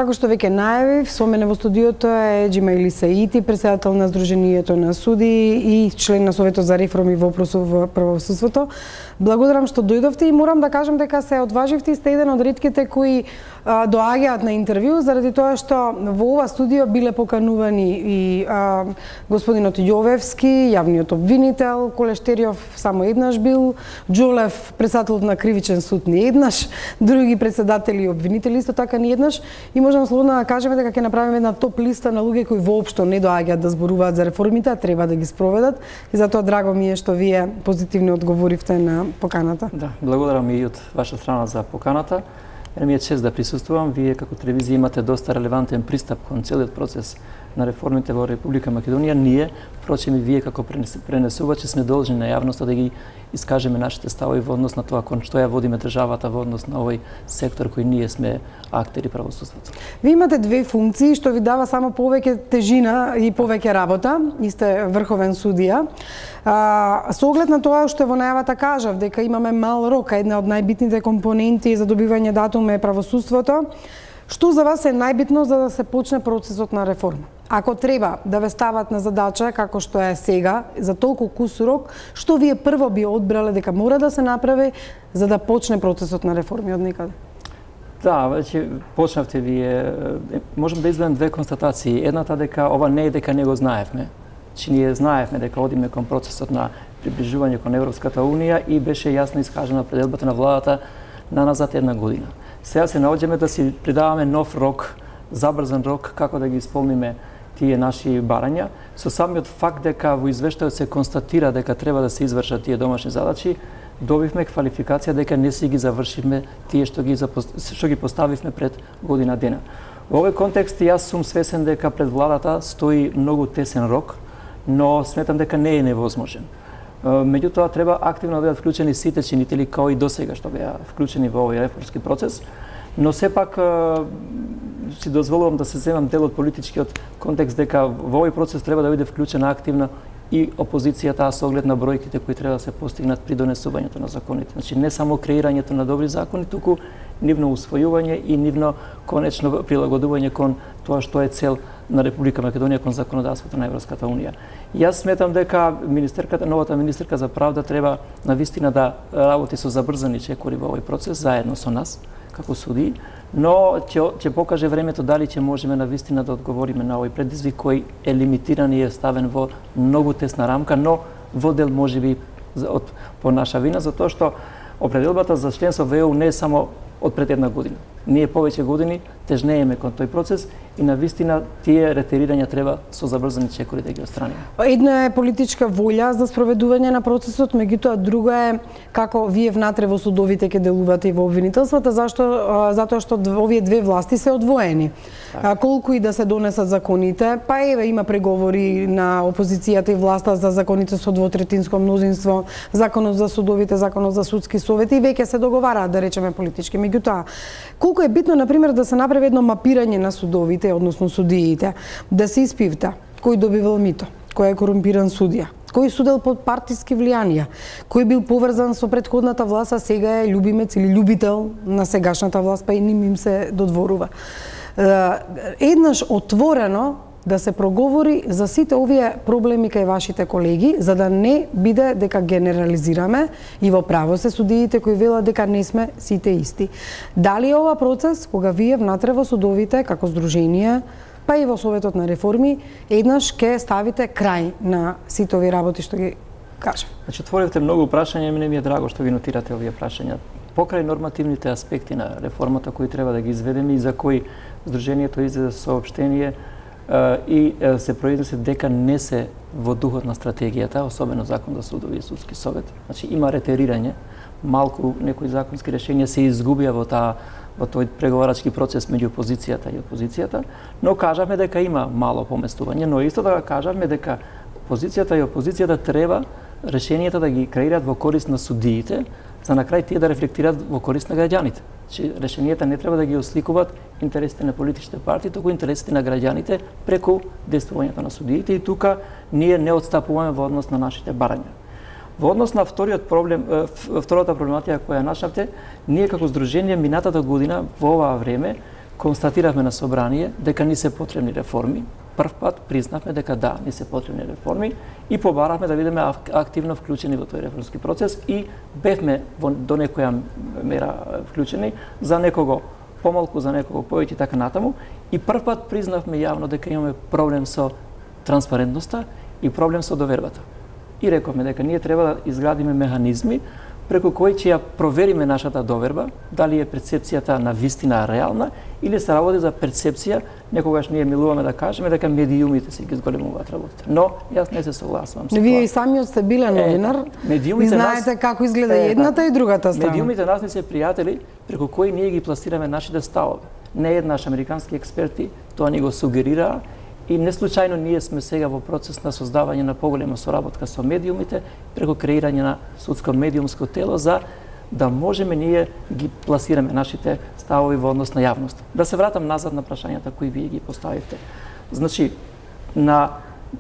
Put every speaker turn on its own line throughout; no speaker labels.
Како што веќе најавив, со мене во студиото е Џемаил Саити, претседател на Сдруженијето на судии и член на Советот за реформи во правосудството. Благодарам што дојдовте и морам да кажам дека се одваживте и сте еден од ретките кои доаѓаат на интервју, заради тоа што во ова студио биле поканувани и господинот Јовевски, јавниот обвинител, Колештериов само еднаш бил, Џолев, председателот на Кривичен суд ни еднаш, други председатели и обвинители исто така ни еднаш, и можеме слободно да кажеме дека ќе направиме една топ листа на луѓе кои воопшто не доаѓаат да зборуваат за реформите, а треба да ги спроведат, и затоа драго ми е што вие позитивно одговоривте на поканата.
Да, благодарам и од ваша страна за поканата. Ми е чест да присуствувам. Вие како телевизија имате доста релевантен пристап кон целиот процес на реформите во Република Македонија. Ние, впрочем и вие како пренесувачи, сме должни на јавноста да ги искажеме нашите ставови во однос на тоа кон што ја водиме државата во однос на овој сектор кој ние сме актери правосудството.
Ви имате две функции што ви дава само повеќе тежина и повеќе работа, и сте врховен судија. Со оглед на тоа што во најавата кажав дека имаме мал рок, една од најбитните компоненти за добивање датум е правосудството. Што за вас е најбитно за да се почне процесот на реформа? Ако треба да ве стават на задача како што е сега, за толку кусur рок, што вие прво би одбрале дека мора да се направи за да почне процесот на реформи од некаде?
Да, веќе почнавте вие. Можам да изведам две констатации. Едната дека ова не е дека не го знаевме. Че ние знаевме дека одиме кон процесот на приближување кон Европската Унија и беше јасно искажана пределбата на владата на назад една година. Сега се наоѓаме да си придаваме нов рок, забрзан рок, како да ги исполниме тие наши барања. Со самиот факт дека во извештајот се констатира дека треба да се извршат тие домашни задачи, добивме квалификација дека не си ги завршивме тие што ги поставивме пред година дена. Во овој контекст јас сум свесен дека пред владата стои многу тесен рок, но сметам дека не е невозможен. Меѓутоа треба активно да бидат вклучени сите чинители како и досега што беа вклучени во овој реформски процес, но сепак си дозволувам да се земам дел од политичкиот контекст дека во овој процес треба да биде вклучена активно и опозицијата, со оглед на бројките кои треба да се постигнат при донесувањето на законите. Значи не само креирањето на добри закони, туку нивно усвојување и нивно конечно прилагодување кон тоа што е цел на Република Македонија кон законодавството на Европската Унија. Јас сметам дека новата министерка за правда треба навистина да работи со забрзани чекори во овој процес заедно со нас како судии, но ќе покаже времето дали ќе можеме навистина да одговориме на овој предизвик кој е лимитиран и е ставен во многу тесна рамка, но во дел можеби по наша вина, затоа што определбата за членство во ЕУ не е само од пред една година. Ние повеќе години тежнееме кон тој процес и навистина тие ретерирања треба со забрзани чекори да ги отстраниме.
Една е политичка волја за спроведување на процесот, меѓутоа друга е како вие внатре во судовите ќе делувате и во обвинителството, затоа што овие две власти се одвоени. Колку и да се донесат законите, па еве има преговори на опозицијата и власта за законите со двотретинско мнозинство, законот за судовите, законот за судски совети и веќе се договараат, да речеме, политички. Меѓутоа, колку е битно, например, да се направи едно мапирање на судовите, односно судиите, да се испивта кој добивал мито, кој е корумпиран судија, кој судел под партиски влијанија, кој бил поврзан со претходната власт, а сега е љубимец или љубител на сегашната власт, па и ним им се додворува. Еднаш отворено да се проговори за сите овие проблеми кај вашите колеги, за да не биде дека генерализираме и во право се судиите кои велат дека не сме сите исти. Дали е ова процес кога вие внатре во судовите како здружение, па и во Советот на реформи, еднаш ќе ставите крај на сите овие работи што ги кажав?
Значи, отворивте многу прашања и мене ми е драго што ги нотирате овие прашања. Покрај нормативните аспекти на реформата кои треба да ги изведеме и за кои Сдруженијето издаде соопштение и се произнесе дека не се во духот на стратегијата, особено закон за судови и судски совет. Значи има ретерирање, малку некои законски решенија се изгубија во тој преговарачки процес меѓу опозицијата и опозицијата, но кажавме дека има мало поместување, но исто така кажавме дека опозицијата треба решенијата да ги креираат во корист на судиите, за на крај тие да рефлектираат во корист на граѓаните. Решенијата не треба да ги осликуваат интересите на политичките партии, туку интересите на граѓаните преку действувањето на судиите, и тука ние не отстапуваме во однос на нашите барања. Во однос на втората проблематика која нашавте, ние како здружение минатата година во оваа време констатиравме на собрание дека ни се потребни реформи. Прв пат признавме дека да, ни се потребни реформи и побаравме да бидеме активно вклучени во тој реформски процес и бевме до некоја мера вклучени, за некого помалку, за некого повеќе така натаму, и прв пат признавме јавно дека имаме проблем со транспарентноста и проблем со довербата. И рековме дека ние треба да изградиме механизми преку кои ќе ја провериме нашата доверба, дали е перцепцијата на вистина реална или се работи за перцепција, некогаш ние милуваме да кажеме дека медиумите си ги зголемуваат работите. Но јас не се согласувам со тоа.
Вие и самиот сте биле новинар и знаете како изгледа едната и другата страна.
Медиумите нас не се пријатели преку кои ние ги пласираме нашите ставови. Не еднаш американски експерти тоа ни го сугерираа. И не случајно ние сме сега во процес на создавање на поголема соработка со медиумите преку креирање на судско медиумско тело за да можеме ние ги пласираме нашите ставови во однос на јавност. Да се вратам назад на прашањата кои вие ги поставивте. Значи, на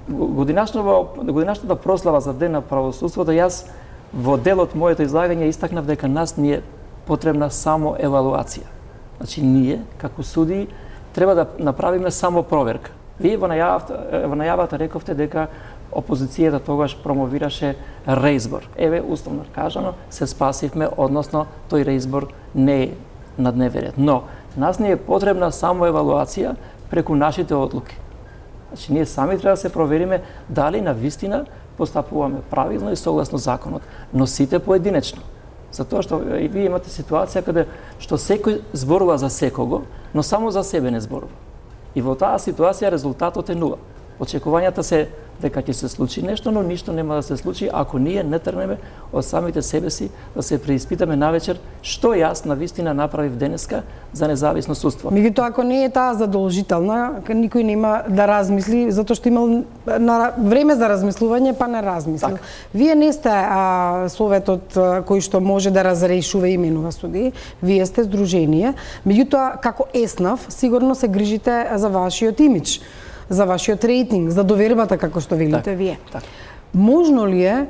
годинашната прослава за Ден на правосудството, јас во делот моето излагање истакнав дека нас ни е потребна само евалуација. Значи, ние, како судии, треба да направиме само проверка. Вие во најавата рековте дека опозицијата тогаш промовираше реизбор. Еве, условно кажано, се спасивме, односно тој реизбор не е на дневен ред. Но нас не е потребна само евалуација преку нашите одлуки. Значи, ние сами треба да се провериме дали на вистина постапуваме правилно и согласно законот, но сите поединечно. Затоа што и вие имате ситуација каде што секој зборува за секого, но само за себе не зборува. И во таа ситуација резултатот е нула. Очекувањата се дека ќе се случи нешто, но ништо нема да се случи ако ние не тргнеме од самите себе си да се преиспитаме навечер што јас на вистина направив денеска за независно судство.
Меѓутоа, ако не е таа задолжителна, никој нема да размисли, затоа што имал време за размислување, па не размислил. Так. Вие не сте советот кој што може да разрешува и именува судии, вие сте здружение. Меѓутоа, како ЕСНАФ, сигурно се грижите за вашиот имидж, за вашиот рейтинг, за довербата, како што велите вие.
Так.
Можно ли е,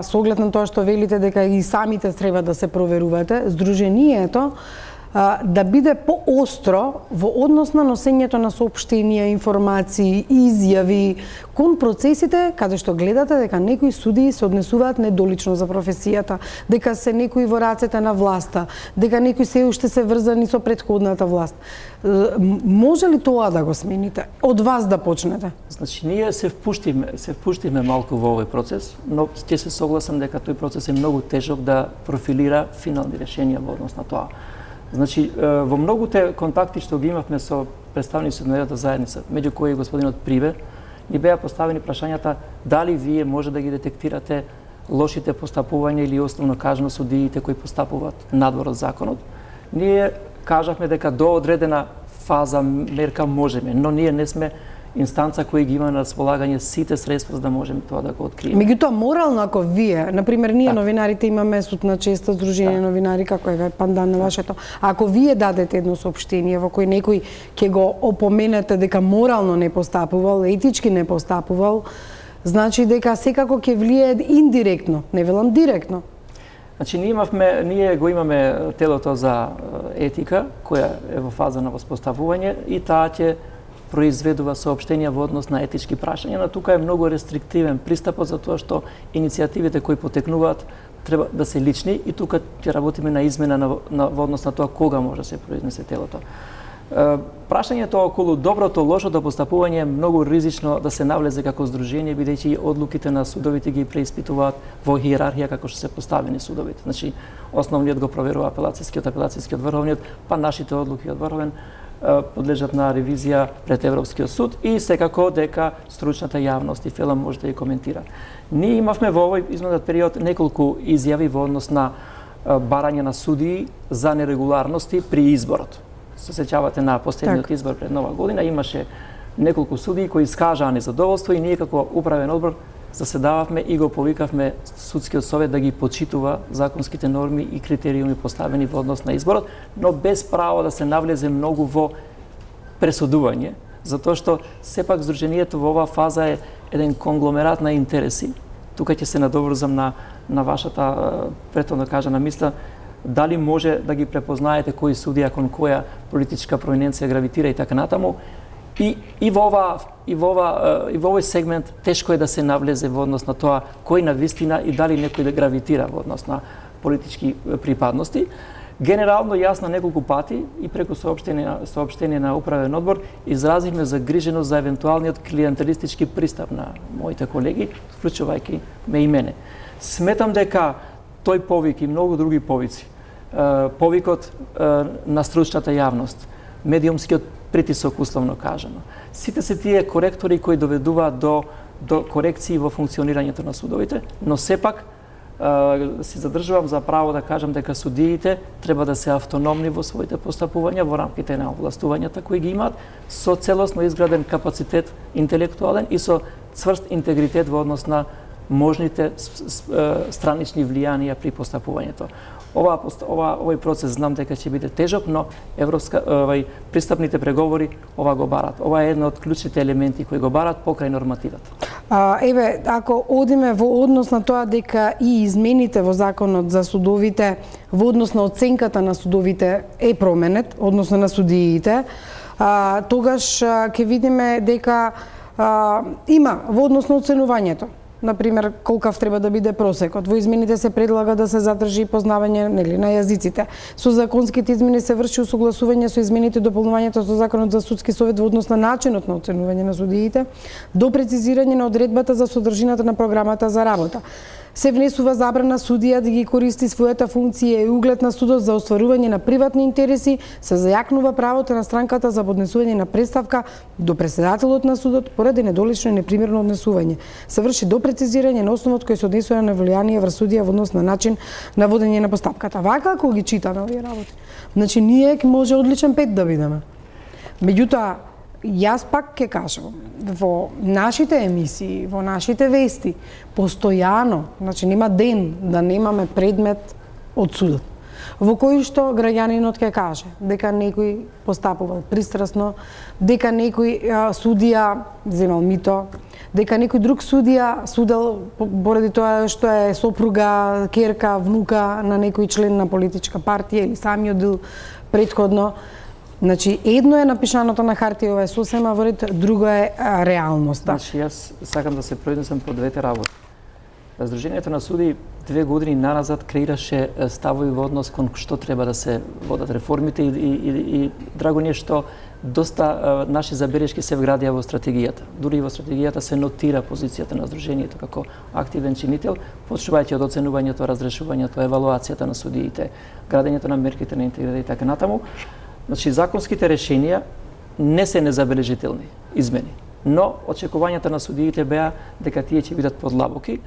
со оглед на тоа што велите дека и самите треба да се проверувате, здружението да биде поостро во однос на носењето на соопштенија, информации, изјави кон процесите каде што гледате дека некои судии се однесуваат недолично за професијата, дека се некои во рацете на власта, дека некои се уште се врзани со претходната власт. Може ли тоа да го смените? Од вас да почнете?
Значи, ние се впуштиме малку во овој процес, но ќе се согласам дека тој процес е многу тежок да профилира финални решенија во однос на тоа. Значи, во многуте контакти што ги имавме со представници на едната заедница, меѓу кои господинот Прибе, ни беа поставени прашањата дали вие може да ги детектирате лошите постапувања или основно кажано судиите кои постапуваат надвор од законот. Ние кажавме дека до одредена фаза мерка можеме, но ние не сме инстанца кои ги има на располагање сите средства за да можеме тоа да го откриеме.
Меѓутоа, морално ако вие, например, ние новинарите имаме суд на честа здружение новинари, како е пандан на вашето, ако вие дадете едно соопштение во кој некој ќе го опоменете дека морално не постапувал, етички не постапувал, значи дека секако ќе влие индиректно, не велам директно.
Значи, ние го имаме телото за етика, која е во фаза на воспоставување и таа ќе произведува соопштенија во однос на етички прашања, но тука е многу рестриктивен пристапот за тоа што иницијативите кои потекнуваат треба да се лични и тука ќе работиме на измена во однос на тоа кога може да се произнесе телото. Прашањето околу доброто, лошото постапување е многу ризично да се навлезе како здружение, бидејќи одлуките на судовите ги преиспитуваат во иерархија како што се поставени судовите. Значи, основниот го проверува апелацијскиот, врховниот, па нашите одлуки од врховен подлежат на ревизија пред Европскиот суд и секако дека стручната јавност и ФЕЛА може да ја коментира. Ние имавме во овој изминат период неколку изјави во однос на барање на судии за нерегуларности при изборот. Се сеќавате на последниот избор пред Нова година, имаше неколку судии кои искажаа незадоволство и ние како управен одбор заседававме и го повикавме судскиот совет да ги почитува законските норми и критериуми поставени во однос на изборот, но без право да се навлезе многу во пресудување, затоа што сепак здружението во оваа фаза е еден конгломерат на интереси. Тука ќе се надоврзам на вашата претhodно кажана мисла. дали може да ги препознаете кој судија кон која политичка провиненција гравитира и така натаму. И во овој сегмент тешко е да се навлезе во однос на тоа кој на вистина и дали некој да гравитира во однос на политички припадности. Генерално јас на неколку пати и преку соопштение на управен одбор изразивме загриженост за евентуалниот клиентелистички пристап на моите колеги, вклучувајќи ме и мене. Сметам дека тој повик и многу други повици, повикот на стручната јавност, медиумскиот притисок условно кажано, сите се тие коректори кои доведуваат до корекции во функционирањето на судовите, но сепак си задржувам за право да кажам дека судиите треба да се автономни во своите постапувања во рамките на овластувањата кои ги имаат, со целосно изграден капацитет интелектуален и со цврст интегритет во однос на можните странични влијанија при постапувањето. Овој процес знам дека ќе биде тежок, но пристапните преговори ова го барат. Ова е едно од клучните елементи кои го барат покрај нормативата.
Ако одиме во однос на тоа дека и измените во законот за судовите во однос на оценката на судовите е променет, односно на судиите, тогаш ќе видиме дека има во однос на оценувањето. Например, колкав треба да биде просекот. Во измените се предлага да се задржи познавање на јазиците. Со законските измени се врши усогласување со измените и дополнувањето со Законот за судски совет во однос на начинот на оценување на судиите, до прецизирање на одредбата за содржината на програмата за работа. Се внесува забрана судија да ги користи својата функција и углед на судот за остварување на приватни интереси, се зајакнува правото на странката за поднесување на представка до председателот на судот поради недолично и непримерно однесување. Се врши до прецизирање на основот кој се однесува на влијание врз судија во однос на начин на водење на постапката. Вака ако ги читаме овие работи, значи ние може одличен 5 да бидеме. Меѓутоа, јас пак ќе кажам, во нашите емисии, во нашите вести, постојано, значи нема ден да немаме предмет од судот, во кој што граѓанинот ќе каже дека некој постапувал пристрасно, дека некој судија земал мито, дека некој друг судија судел поради тоа што е сопруга, керка, внука на некој член на политичка партија или самиот бил претходно. Значи, едно е напишаното на хартија, ова е сосема во ред, друго е реалноста.
Значи, јас сакам да се произнесам по двете работи. Сдруженијето на суди 2 години наназад креираше ставови во однос кон што треба да се водат реформите и драго ни е што доста наши забелешки се вградија во стратегијата. Дури и во стратегијата се нотира позицијата на Сдруженијето како активен чинител, почнувајќи од оценувањето, разрешувањето, евалуацијата на судиите, градењето на мерките на интегритет и така натаму. Значи, законските решенија не се незабележителни измени, но очекувањата на судиите беа дека тие ќе бидат подлабоки.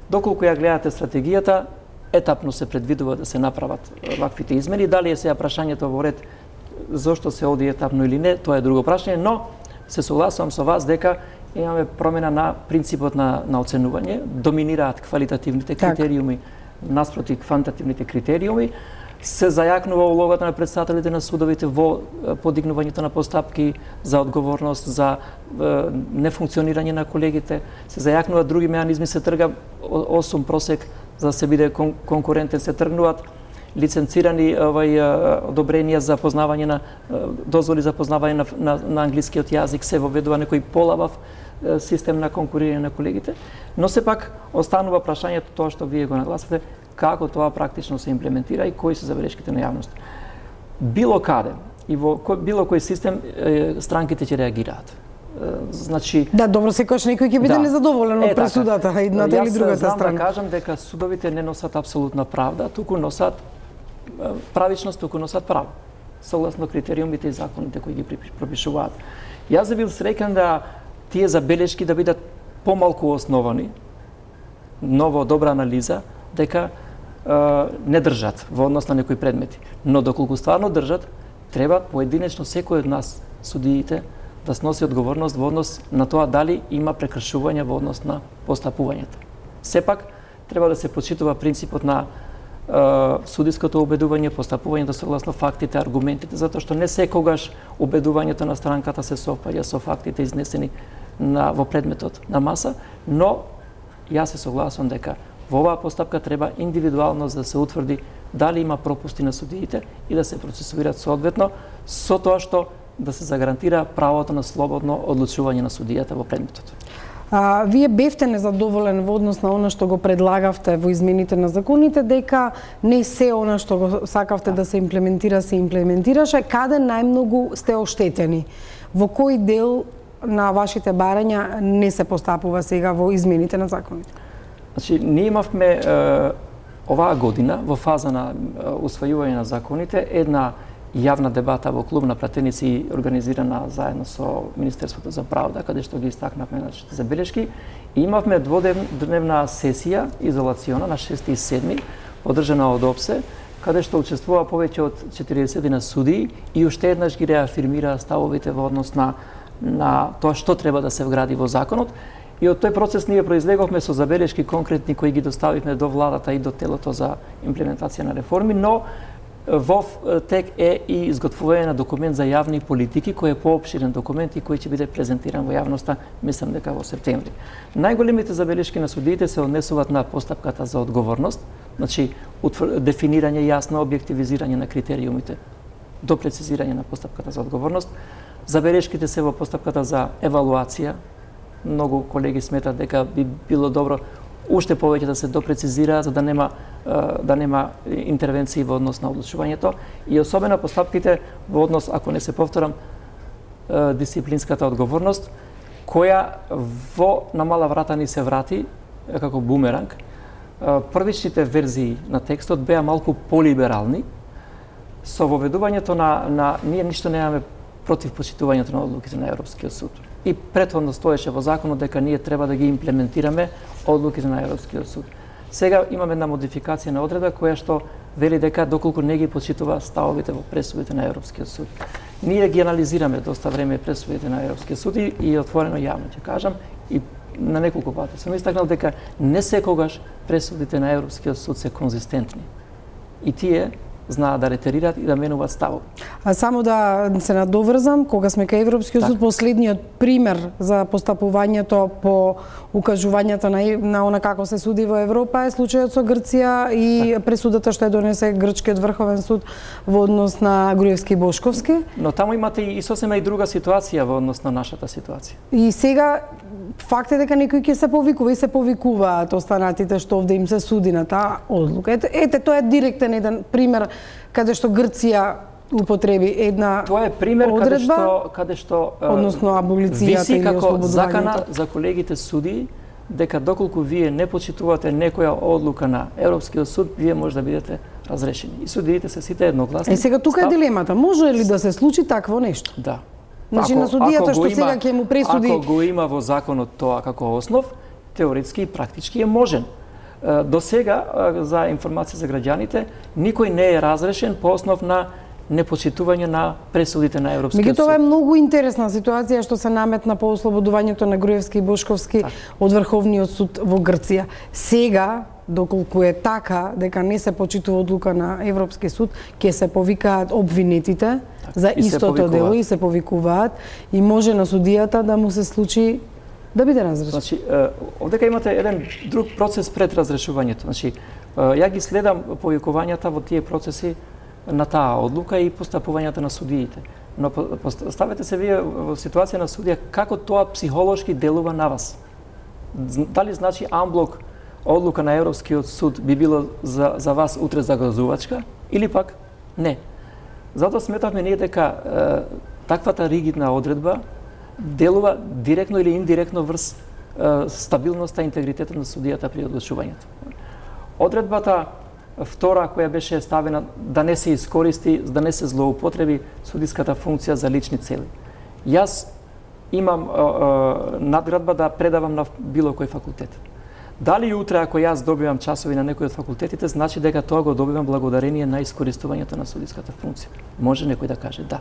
Доколку ја гледате стратегијата, етапно се предвидува да се направат ваквите измени. Дали е сега прашањето во ред зошто се оди етапно или не, тоа е друго прашање, но се согласувам со вас дека имаме промена на принципот на оценување, доминираат квалитативните критериуми наспроти квантативните критериуми. Се зајакнува улогата на председателите на судовите во подигнувањето на постапки за одговорност, за нефункционирање на колегите. Се зајакнуваат други меанизми, се трга 8 просек за да се биде конкурентен, се тргнуваат лиценцирани одобренија за познавање на дозволи за познавање на англискиот јазик, се воведува некој полабав систем на конкурирање на колегите, но сепак останува прашањето тоа што вие го нагласите, како тоа практично се имплементира и кои се забелешките на јавност. Било каде и во било кој систем странките ќе реагираат. Значи,
да, добро, секогаш некој ќе биде незадоволен од пресудата, едната или другата страна.
Јас знам да кажам дека судовите не носат апсолутна правда, туку носат правичност, туку носат право, согласно критериумите и законите кои ги пропишуваат. Јас би бил среќен да тие забелешки да бидат помалку основани, ново добра анализа, дека не држат во однос на некои предмети. Но доколку стварно држат, треба поединечно секој од нас, судиите, да сноси одговорност во однос на тоа дали има прекршување во однос на постапувањето. Сепак, треба да се почитува принципот на судиското убедување, постапувањето согласно фактите, аргументите, затоа што не секогаш убедувањето на странката се совпаѓа со фактите изнесени во предметот на маса, но јас се согласувам дека во оваа постапка треба индивидуално да се утврди дали има пропусти на судиите и да се процесуират соодветно, со тоа што да се загарантира правото на слободно одлучување на судијата во предметот.
Вие бевте незадоволен во однос на она што го предлагавте во измените на законите, дека не се она што го сакавте да се имплементираше. Каде најмногу сте оштетени? Во кој дел на вашите барања не се постапува сега во измените на законите?
Значи, ние имавме оваа година во фаза на усвојување на законите една јавна дебата во клуб на пратеници организирана заедно со Министерството за правда, каде што ги истакнавме нашите забелешки. И имавме дводневна сесија изолациона на 6 и 7, одржана од ОПСЕ, каде што учествува повеќе од 40 на судии и уште еднаш ги реафирмира ставовите во однос на тоа што треба да се вгради во законот. И од тој процес ние произлеговме со забелешки конкретни кои ги доставивме до владата и до телото за имплементација на реформи, но во тек е и изготвување на документ за јавни политики, кој е поопширен документ и кој ќе биде презентиран во јавноста, мислам дека во септември. Најголемите забелешки на судиите се однесуваат на постапката за одговорност, значи дефинирање јасно, објективизирање на критериумите, до прецизирање на постапката за одговорност. Забелешките се во постапката за евалуација. Многу колеги сметат дека би било добро уште повеќе да се допрецизира за да нема интервенции во однос на одлучувањето и особено постапките во однос, ако не се повторам, дисциплинската одговорност, која на мала врата ни се врати како бумеранг. Првичните верзии на текстот беа малку полиберални, со воведувањето на ние ништо немаме против почитувањето на одлуките на Европскиот суд. И претходно стоеше во законот дека ние треба да ги имплементираме одлуките на Европскиот суд. Сега имаме една модификација на одредба која што вели дека доколку не ги почитува ставовите во пресудите на Европскиот суд. Ние ги анализираме доста време пресудите на Европскиот суд и отворено јавно ќе кажам и на неколку пати сум истакнал дека не секогаш пресудите на Европскиот суд се конзистентни. И тие знаат да ретерираат и да менуваат ставови.
А само да се надоврзам, кога сме кај Европскиот суд, последниот пример за постапувањето по укажувањето на она како се суди во Европа е случајот со Грција и пресудата што ја донесе Грчкиот врховен суд во однос на Груевски и Бошковски.
Но таму имате и сосема и друга ситуација во однос на нашата ситуација.
И сега факт е дека некои ќе се повикува и се повикуваат останатите што овде им се суди на таа одлука. Ете, тоа е директен еден пример каде што Грција употреби една
тоа е пример
одредба,
каде што
односно аболицијата или
како закана за колегите судии дека доколку вие не почитувате некоја одлука на Европскиот суд, вие може да бидете разрешени. И судиите се сите едногласни.
Сега тука е дилемата, може ли да се случи такво нешто?
Да.
Значи на судијата што сега ќе му пресуди...
Ако го има во законот тоа како основ, теоретски и практички е можен. До сега, за информација за граѓаните, никој не е разрешен по основ на непочитување на пресудите на Европскиот суд.
Тоа е многу интересна ситуација што се наметна по ослободувањето на Груевски и Бошковски од Врховниот суд во Грција. Сега, доколку е така дека не се почитува одлука на Европски суд, ќе се повикаат обвинетите за истото дело и се повикуваат и може на судијата да му се случи да биде разрешен.
Значи, овдека имате еден друг процес пред разрешувањето. Значи, ја ги следам повикувањата во тие процеси на таа одлука и постапувањата на судиите. Но ставете се вие во ситуација на судија како тоа психолошки делува на вас. Дали значи амблок одлука на Европскиот суд би било за вас утре загрозувачка или пак не. Затоа сметавме ние дека таквата ригидна одредба делува директно или индиректно врз стабилноста и интегритетот на судијата при одлучувањето. Одредбата втора која беше ставена да не се искористи, да не се злоупотреби судиската функција за лични цели. Јас имам надградба да предавам на било кој факултет. Дали утре ако јас добивам часови на некој од факултетите, значи дека тоа го добивам благодарение на искористувањето на судиската функција. Може некој да каже да.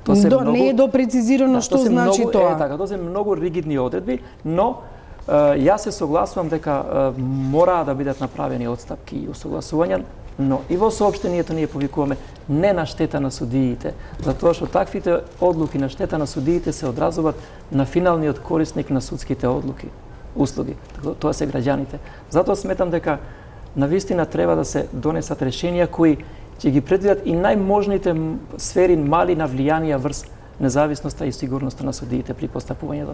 Не е допрецизирано што значи тоа.
Така, тоа се многу ригидни одредби, но јас се согласувам дека мора да бидат направени отстапки и усогласувања, но и во соопштението ние повикуваме не на штета на судиите, затоа што таквите одлуки на штета на судиите се одразуваат на финалниот корисник на судските услуги. Тоа се граѓаните. Затоа сметам дека навистина треба да се донесат решенија кои ќе ги предвидат и најможните сфери мали на влијанија врз независноста и сигурноста на судиите при постапувањето.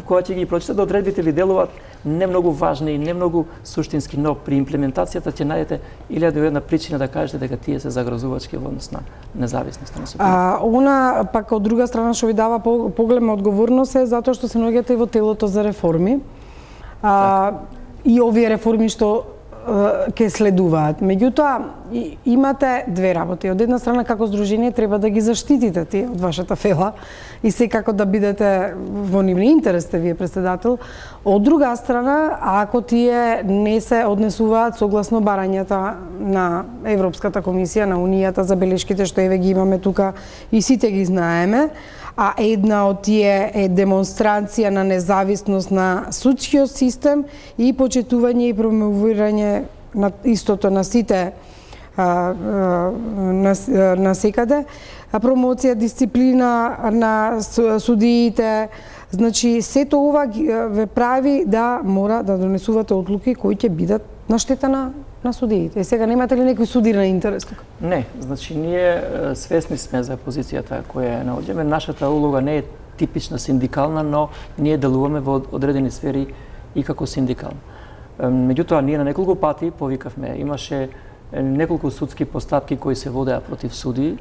Кога ќе ги прочитате одредбите ви делуваат не многу важни и не многу суштински, но при имплементацијата ќе најдете 1001 причина да кажете дека тие се загрозувачки во однос на независноста на судиите.
Она пак од друга страна што ви дава поголема одговорност е затоа што се наоѓате и во телото за реформи. И овие реформи што ќе следуваат. Меѓутоа, имате две работи. Од една страна, како здружение, треба да ги заштитите тие од вашата фела и секако да бидете во нивни интерес, сте вие председател. Од друга страна, ако тие не се однесуваат согласно барањата на Европската комисија, на Унијата, забелешките што еве ги имаме тука и сите ги знаеме, а една од тие е демонстрација на независност на судскиот систем и почитување и промовирање на истото на сите на секаде, промоција дисциплина на судиите. Значи, сето ова ве прави да мора да донесувате одлуки кои ќе бидат на штета на судиите. И сега немате ли некој судир на интерес тука?
Не, значи ние свесни сме за позицијата која наоѓаме. Нашата улога не е типична синдикална, но ние делуваме во одредени сфери и како синдикал. Меѓутоа, ние на неколку пати повикавме, имаше неколку судски постапки кои се водеа против судии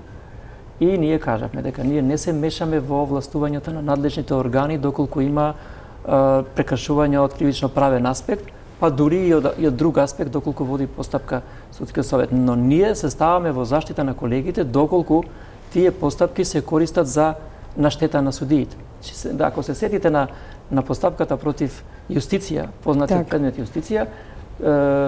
и ние кажавме дека ние не се мешаме во овластувањето на надлежните органи доколку има прекршување од кривично правен аспект, па дури и од друг аспект доколку води постапка судскиот совет. Но ние се ставаме во заштита на колегите доколку тие постапки се користат за на штета на судиите. Ако се сетите на постапката против Јустиција, познатиот предмет Јустиција,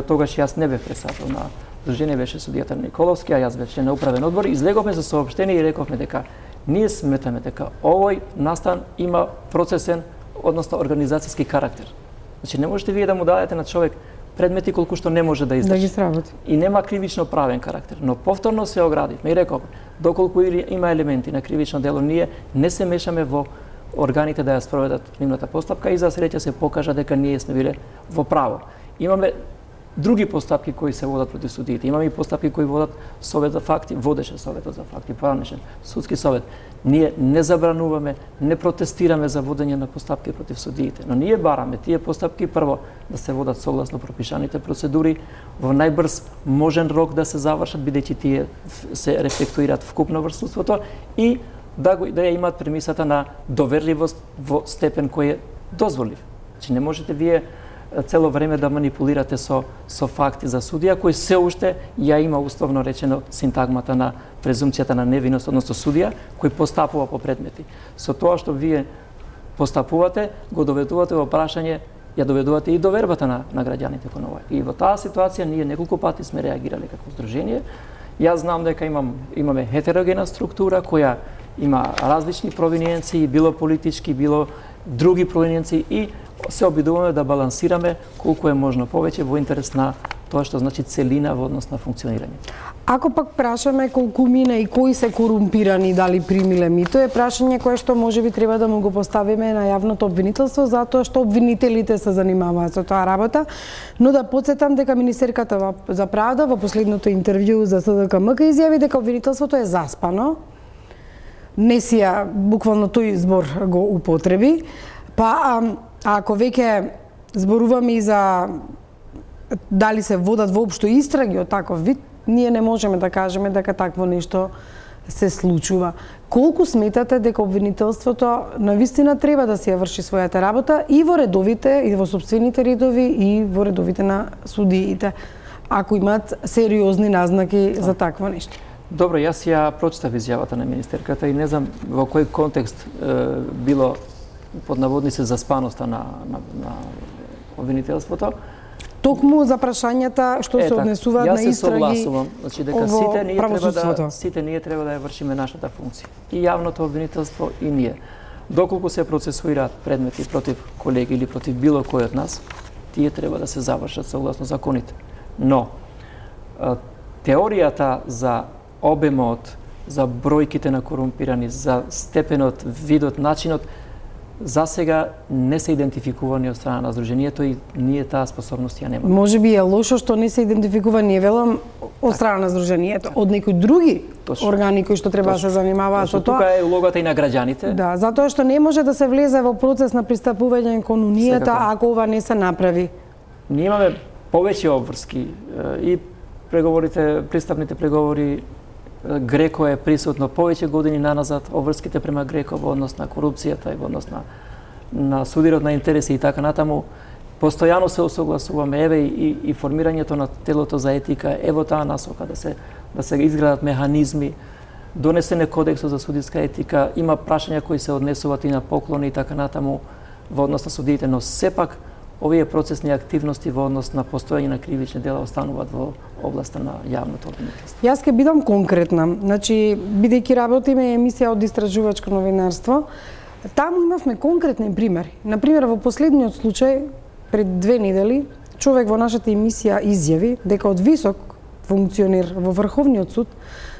тогаш јас не бев председател на Здружение, беше судијата Николовски, а јас беше на управен одбор, излеговме за соопштение и рековме дека ние сметаме дека овој настан има процесен, односно организацијски карактер. Значи не можете вие да му дадете на човек предмети колку што не може да издржи.
Да ги сработи.
И нема кривично правен карактер, но повторно се оградивме и рековме доколку има елементи на кривично дело, ние не се мешаме во органите да ја спроведат нивната постапка и за среќа се покажа дека ние сме биле во право. Имаме други постапки кои се водат против судиите. Имаме и постапки кои водат Совет за факти, водеше Советот за факти, поранешен судски совет. Ние не забрануваме, не протестираме за водење на постапки против судиите, но ние бараме тие постапки прво да се водат согласно пропишаните процедури, во најбрз можен рок да се завршат, бидејќи тие се рефлектуираат вкупно врз судството и да ја имаат премисата на доверливост во степен кој е дозволив. Значи не можете вие цело време да манипулирате со факти за судија кој се уште ја има условно речено синтагмата на презумцијата на невиност, односно судија кој постапува по предмети. Со тоа што вие постапувате, го доведувате во прашање, ја доведувате и довербата на граѓаните кон ова. И во таа ситуација ние неколку пати сме реагирале како здружение. Јас знам дека имаме хетерогена структура која има различни провиниенции, било политички, било други провиниенции и се обидуваме да балансираме колку е можно повеќе во интерес на тоа што значи целина во однос на функционирање.
Ако пак прашаме колку мина и кои се корумпирани, дали примиле мито, е прашање кое што можеби треба да му го поставиме на јавното обвинителство, затоа што обвинителите се занимаваат со таа работа, но да потсетам дека министерката за правда во последното интервју за СДКМК изјави дека обвинителството е заспано. Не си ја буквално тој збор го употреби, па ако веќе зборуваме и за дали се водат воопшто истраги од таков вид, ние не можеме да кажеме дека такво нешто се случува. Колку сметате дека обвинителството навистина треба да си ја врши својата работа и во редовите, и во сопствените редови, и во редовите на судиите, ако имаат сериозни назнаки за такво нешто?
Добро, јас ја прочитав изјавата на министерката и не знам во кој контекст било под наводници за спаноста на обвинителството.
Токму за прашањата што се однесуваат на истраги.
Јас се согласувам, значи дека сите ние треба да ја вршиме нашата функција. И јавното обвинителство и ние. Доколку се процесуираат предмети против колеги или против било кој од нас, тие треба да се завршат согласно законите. Но теоријата за обемот, за бројките на корумпирани, за степенот, видот, начинот, за сега не се идентификувани од страна на Сдруженијето и ние таа способност ја немаме.
Може би е лошо што не се идентификувани, не велам од страна на Сдруженијето, од некои други органи кои што треба да се занимаваат со тоа.
Тука е улогата и на граѓаните.
Да, затоа што не може да се влезе во процес на пристапување кон Унијата ако ова не се направи.
Ние имаме повеќе обврски и преговорите, пристапните преговори. Греко е присутно повеќе години наназад, обврските према Греко во однос на корупцијата и во однос на судирот на интереси и така натаму. Постојано се осогласуваме, еве и формирањето на телото за етика, ево таа насока да се изградат механизми, донесен е кодексот за судиска етика, има прашања кои се однесуваат и на поклони и така натаму во однос на судиите, но сепак овие процесни активности во однос на постојање на кривични дела остануваат во областа на јавното обвинителство.
Јас ќе бидам конкретна. Значи, бидејќи работиме емисија од истражувачко новинарство, таму имавме конкретни примери. Например, во последниот случај, пред 2 недели, човек во нашата емисија изјави дека од висок функционер во Врховниот суд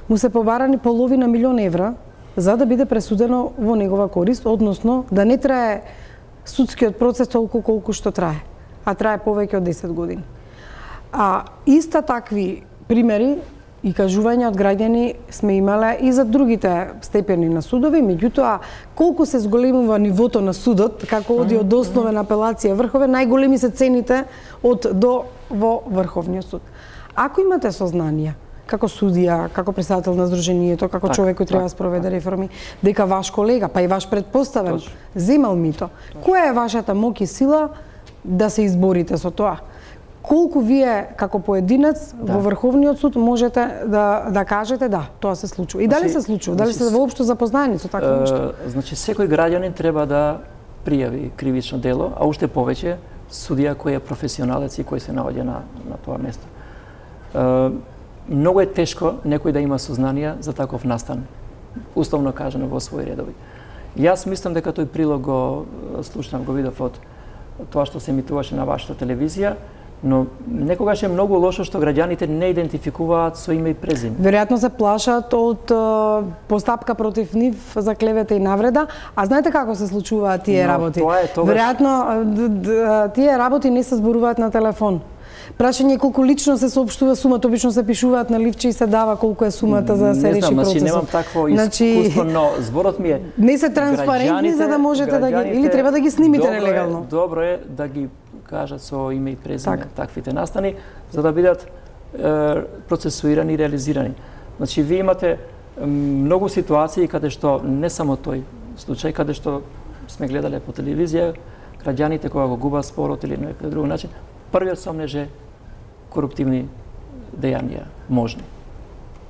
му се побарани половина милион евра за да биде пресудено во негова корист, односно да не трае судскиот процес толку колку што трае, а трае повеќе од 10 години. А иста такви примери и кажувања од граѓани сме имале и за другите степени на судови, меѓутоа колку се зголемува нивото на судот, како оди од основен апелација врховен, најголеми се цените од до во Врховниот суд. Ако имате сознанија, како судија, како председател на Сдруженијето, како човек кој треба да спроведе реформи, дека ваш колега, па и ваш предпоставен, земал мито, која е вашата моќ и сила да се изборите со тоа? Колку вие како поединец во Врховниот суд можете да кажете да, тоа се случува? И дали се случува? Дали се воопшто запознаени со такво нешто?
Значи секој граѓанин треба да пријави кривично дело, а уште повеќе судија кој е професионалец и кој се наоѓа на тоа место. Многу е тешко некој да има сознанија за таков настан, условно кажано во своји редови. Јас мислам дека тој прилог го слушнав, го видов од тоа што се емитуваше на вашата телевизија, но некогаш е многу лошо што граѓаните не идентификуваат со име и презиме.
Веројатно се плашат од постапка против нив за клевета и навреда, а знаете како се случуваат тие работи? Веројатно тие работи не се зборуваат на телефон. Прашање колку лично се соопштува сумата, обично се пишуваат на ливче и се дава колку е сумата за да се реши процесот.
Не знам, немам такво искуство, но зборот ми е...
Не се транспарентни за да можете да ги... Или треба да ги снимите нелегално.
Добро е да ги кажат со име и презиме таквите настани, за да бидат процесуирани и реализирани. Значи, вие имате многу ситуации каде што, не само тој случај, каде што сме гледале по телевизија, граѓаните кога го губат спорот или на некој друг начин, првиот сомнеж е коруптивни дејанија, можни.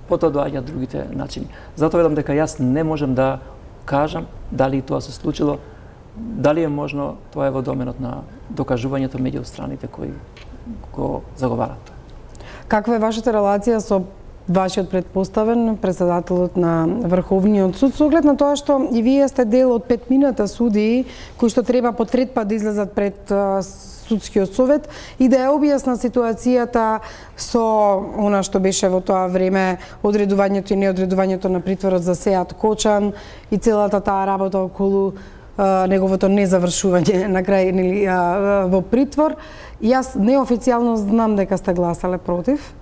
Потоа доаѓаат другите начини. Затоа ведам дека јас не можем да кажам дали тоа се случило, дали е можно, тоа е во доменот на докажувањето меѓу страните кои го заговарат.
Каква е вашата релација со вашиот предпоставен, председателот на Врховниот суд, со оглед на тоа што и вие сте дел од 5 судии кои што треба по трет пат да излезат пред судскиот совет и да ја објасна ситуацијата со она што беше во тоа време одредувањето и неодредувањето на притворот за Сеат Кочан и целата таа работа околу неговото незавршување на крај во притвор. Јас неофицијално знам дека сте гласале против.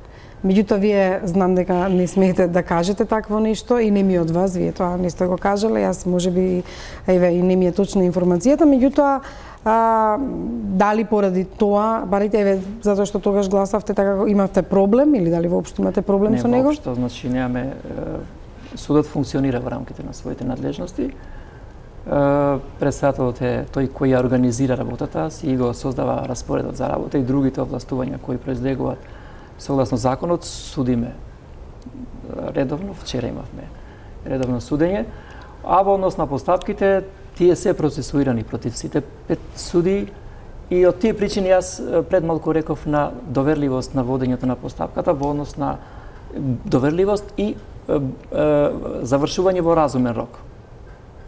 Меѓутоа, вие знам дека не смеете да кажете такво нешто и не ми од вас, вие тоа не сте го кажале, јас можеби и не ми е точна информацијата, меѓутоа дали поради тоа, барите затоа што тогаш гласавте така имавте проблем или дали воопшто имате проблем со него?
Не, воопшто, значи немаме судот функционира во рамките на своите надлежности. Председателот е тој кој ја организира работата си и го создава распоредот за работа и другите овластувања кои произлегуваат согласно законот. Судиме редовно, вчера имавме редовно судење, а во однос на постапките тие се процесуирани против сите 5 судии и од тие причини јас пред малку реков на доверливост на водењето на постапката во однос на доверливост и завршување во разумен рок.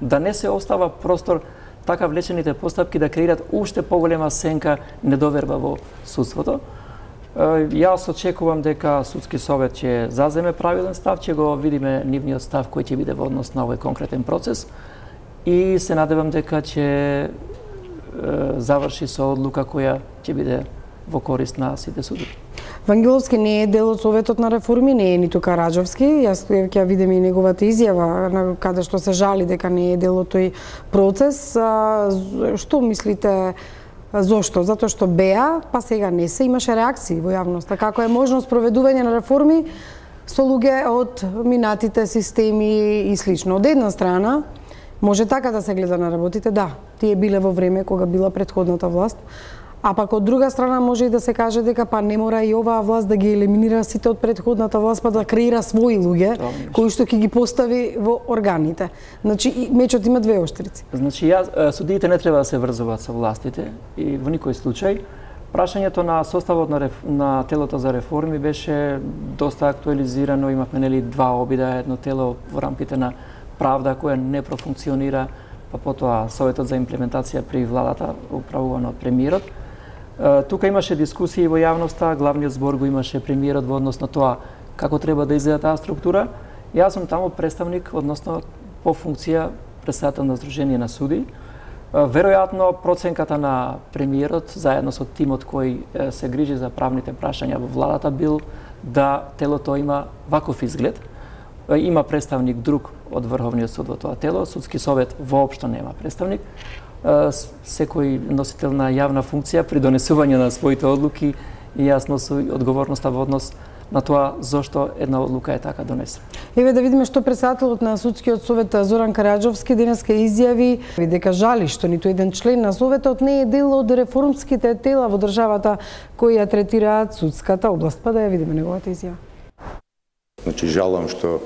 Да не се остава простор така влечените постапки да креират уште поголема сенка недоверба во судството. Јас очекувам дека судски совет ќе заземе правилен став, ќе го видиме нивниот став кој ќе биде во однос на овој конкретен процес и се надевам дека ќе заврши со одлука која ќе биде во корист на сите судови.
Вангеловски не е дел од Советот на реформи, не е ниту Караджовски. Јас ќе видим и неговата изјава каде што се жали дека не е дел од тој процес. Што мислите? Зошто? Затоа што беа, па сега не се, имаше реакции во јавноста. Како е можно спроведување на реформи со луѓе од минатите системи и слично. Од една страна, може така да се гледа на работите, да, тие биле во време кога била претходната власт, а пак од друга страна може и да се каже дека па не мора и оваа власт да ги елиминира сите од претходната власт, па да креира свои луѓе кои што ќе ги постави во органите. Значи мечот има двеоштрици.
Значи судиите не треба да се врзуваат со властите и во никој случај. Прашањето на составот на телото за реформи беше доста актуализирано, имавме нели два обида, едно тело во рамките на правда која не профункционира, па потоа Советот за имплементација при владата управуван од премиерот. Тука имаше дискусии во јавноста, главниот збор го имаше премиерот во однос на тоа како треба да изгледа таа структура. Јас сум таму представник, односно по функција председател на Сдружение на суди. Веројатно проценката на премиерот заедно со тимот кој се грижи за правните прашања во владата бил да телото има ваков изглед. Има представник друг од Врховниот суд во тоа тело, судски совет воопшто нема представник. Секој носител на јавна функција при донесување на своите одлуки и јас носи одговорноста во однос на тоа зошто една одлука е така донесена.
Еве да видиме што председателот на судскиот совет Зоран Караджовски денеска изјави дека жали што ниту еден член на советот не е дел од реформските тела во државата кои ја третираат судската област. Па да ја видиме неговата изјава.
Значи жалам што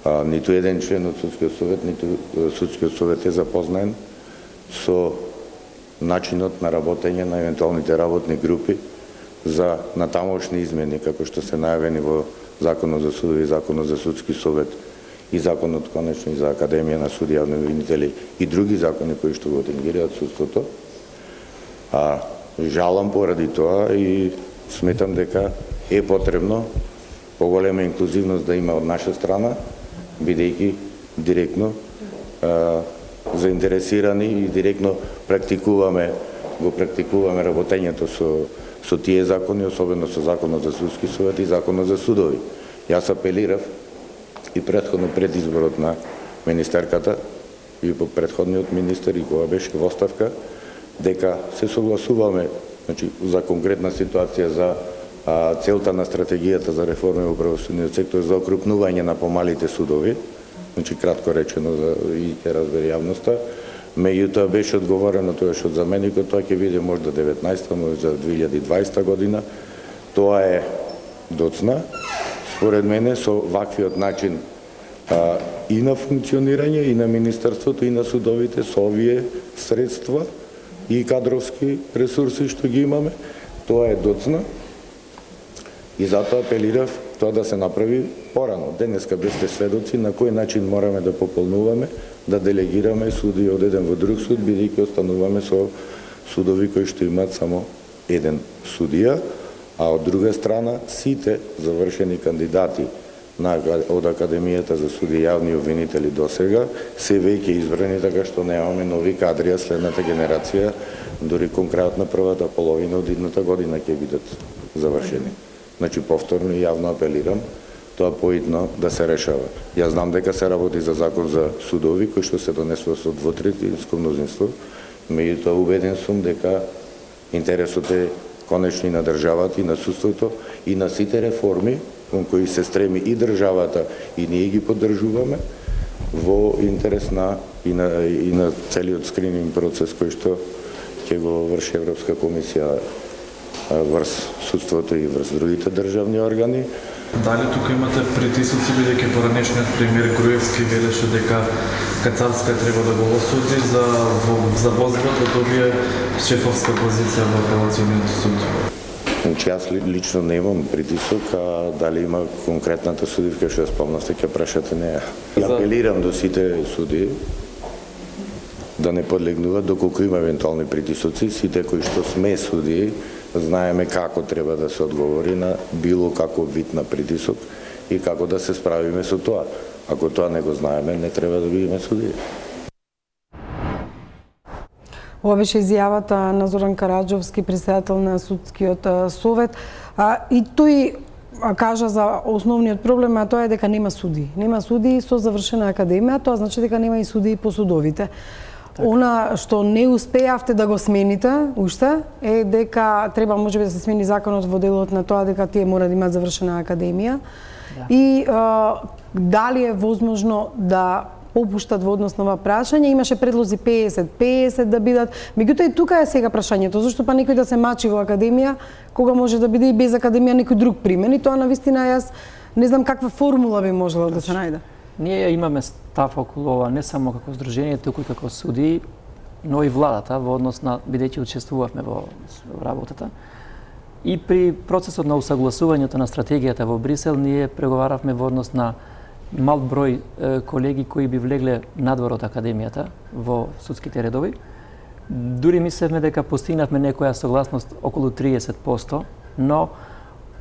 ниту еден член од судскиот совет, ниту судскиот совет е запознаен со начинот на работење на евентуалните работни групи за натамошни измени, како што се најавени во Законот за судови, Законот за судски совет и Законот конечно и за Академија на суди, јавни обвинители и други закони кои што го тенгираат судството. Жалам поради тоа и сметам дека е потребно поголема инклузивност да има од наша страна, бидејќи директно заинтересирани и директно практикуваме работењето со тие закони, особено со Законот за судски совет и Законот за судови. Јас апелирав и претходно пред изборот на министерката и по претходниот министер и кога беше во оставка, дека се согласуваме, значи, за конкретна ситуација за целта на стратегијата за реформи во правосудниот сектор за окрупнување на помалите судови, значи кратко речено за и ќе разбере јавноста. Меѓутоа беше одговорено тоа што заменикот, тоа ќе биде можда 19-та, можда 2020 година. Тоа е доцна. Според мене со ваквиот начин и на функционирање и на министерството и на судовите со овие средства и кадровски ресурси што ги имаме, тоа е доцна. И затоа апелирав тоа да се направи порано. Денеска бесте сведоци на кој начин мораме да пополнуваме, да делегираме суди од еден во друг суд, бидејќи остануваме со судови кои што имаат само еден судија, а од друга страна сите завршени кандидати од Академијата за суди јавни обвинители досега се веќе избрани, така што немаме нови кадри, а следната генерација, дури конкретно првата половина од идната година ќе бидат завршени. Значи, повторно и јавно апелирам тоа поитно да се решава. Јас знам дека се работи за закон за судови, кој што се донесува со двотретинско мнозинство, меѓутоа убеден сум дека интересот е конечно и на државата, и на судството, и на сите реформи кон кои се стреми и државата, и ние ги поддржуваме во интерес на целиот скрининг процес кој што ќе го врши Европска комисија врз судството и врз другите државни органи.
Дали тука имате притисоци, бидејќи поранешниот премиер Груевски велеше дека Кацарска треба да го осуди за возбот да добие шефовска позиција во апелациониот суд?
Значи, јас лично немам притисок, а дали има конкретната судивка што ја спомнавте, ќе прашате неја. Ја апелирам до сите суди да не подлегнуваат доколку има евентуални притисоци, сите кои што сме судии знаеме како треба да се одговори на било каков вид на притисок и како да се справиме со тоа. Ако тоа не го знаеме, не треба да бидеме судии.
Ова беше изјавата на Зоран Караджовски, претседател на Судскиот совет, и тој кажа за основниот проблем, а тоа е дека нема суди. Нема суди со завршена академија, тоа значи дека нема и суди по судовите. Она што не успеавте да го смените уште е дека треба можеби да се смени законот во делот на тоа дека тие мора да имаат завршена академија. Да. И дали е возможно да попуштат во однос на ова прашање. Имаше предлози 50-50 да бидат. Меѓутоа и тука е сега прашањето, зашто па некој да се мачи во академија, кога може да биде и без академија некој друг примен, и тоа навистина јас не знам каква формула би можела да се најде.
Ние имаме став околу ова не само како здружение, туку и како суди, но и владата во однос на, бидејќи учествувавме во работата. И при процесот на усагласувањето на стратегијата во Брисел, ние преговаравме во однос на мал број колеги кои би влегле надвор од академијата во судските редови. Дури мислевме дека постигнавме некоја согласност околу 30%, но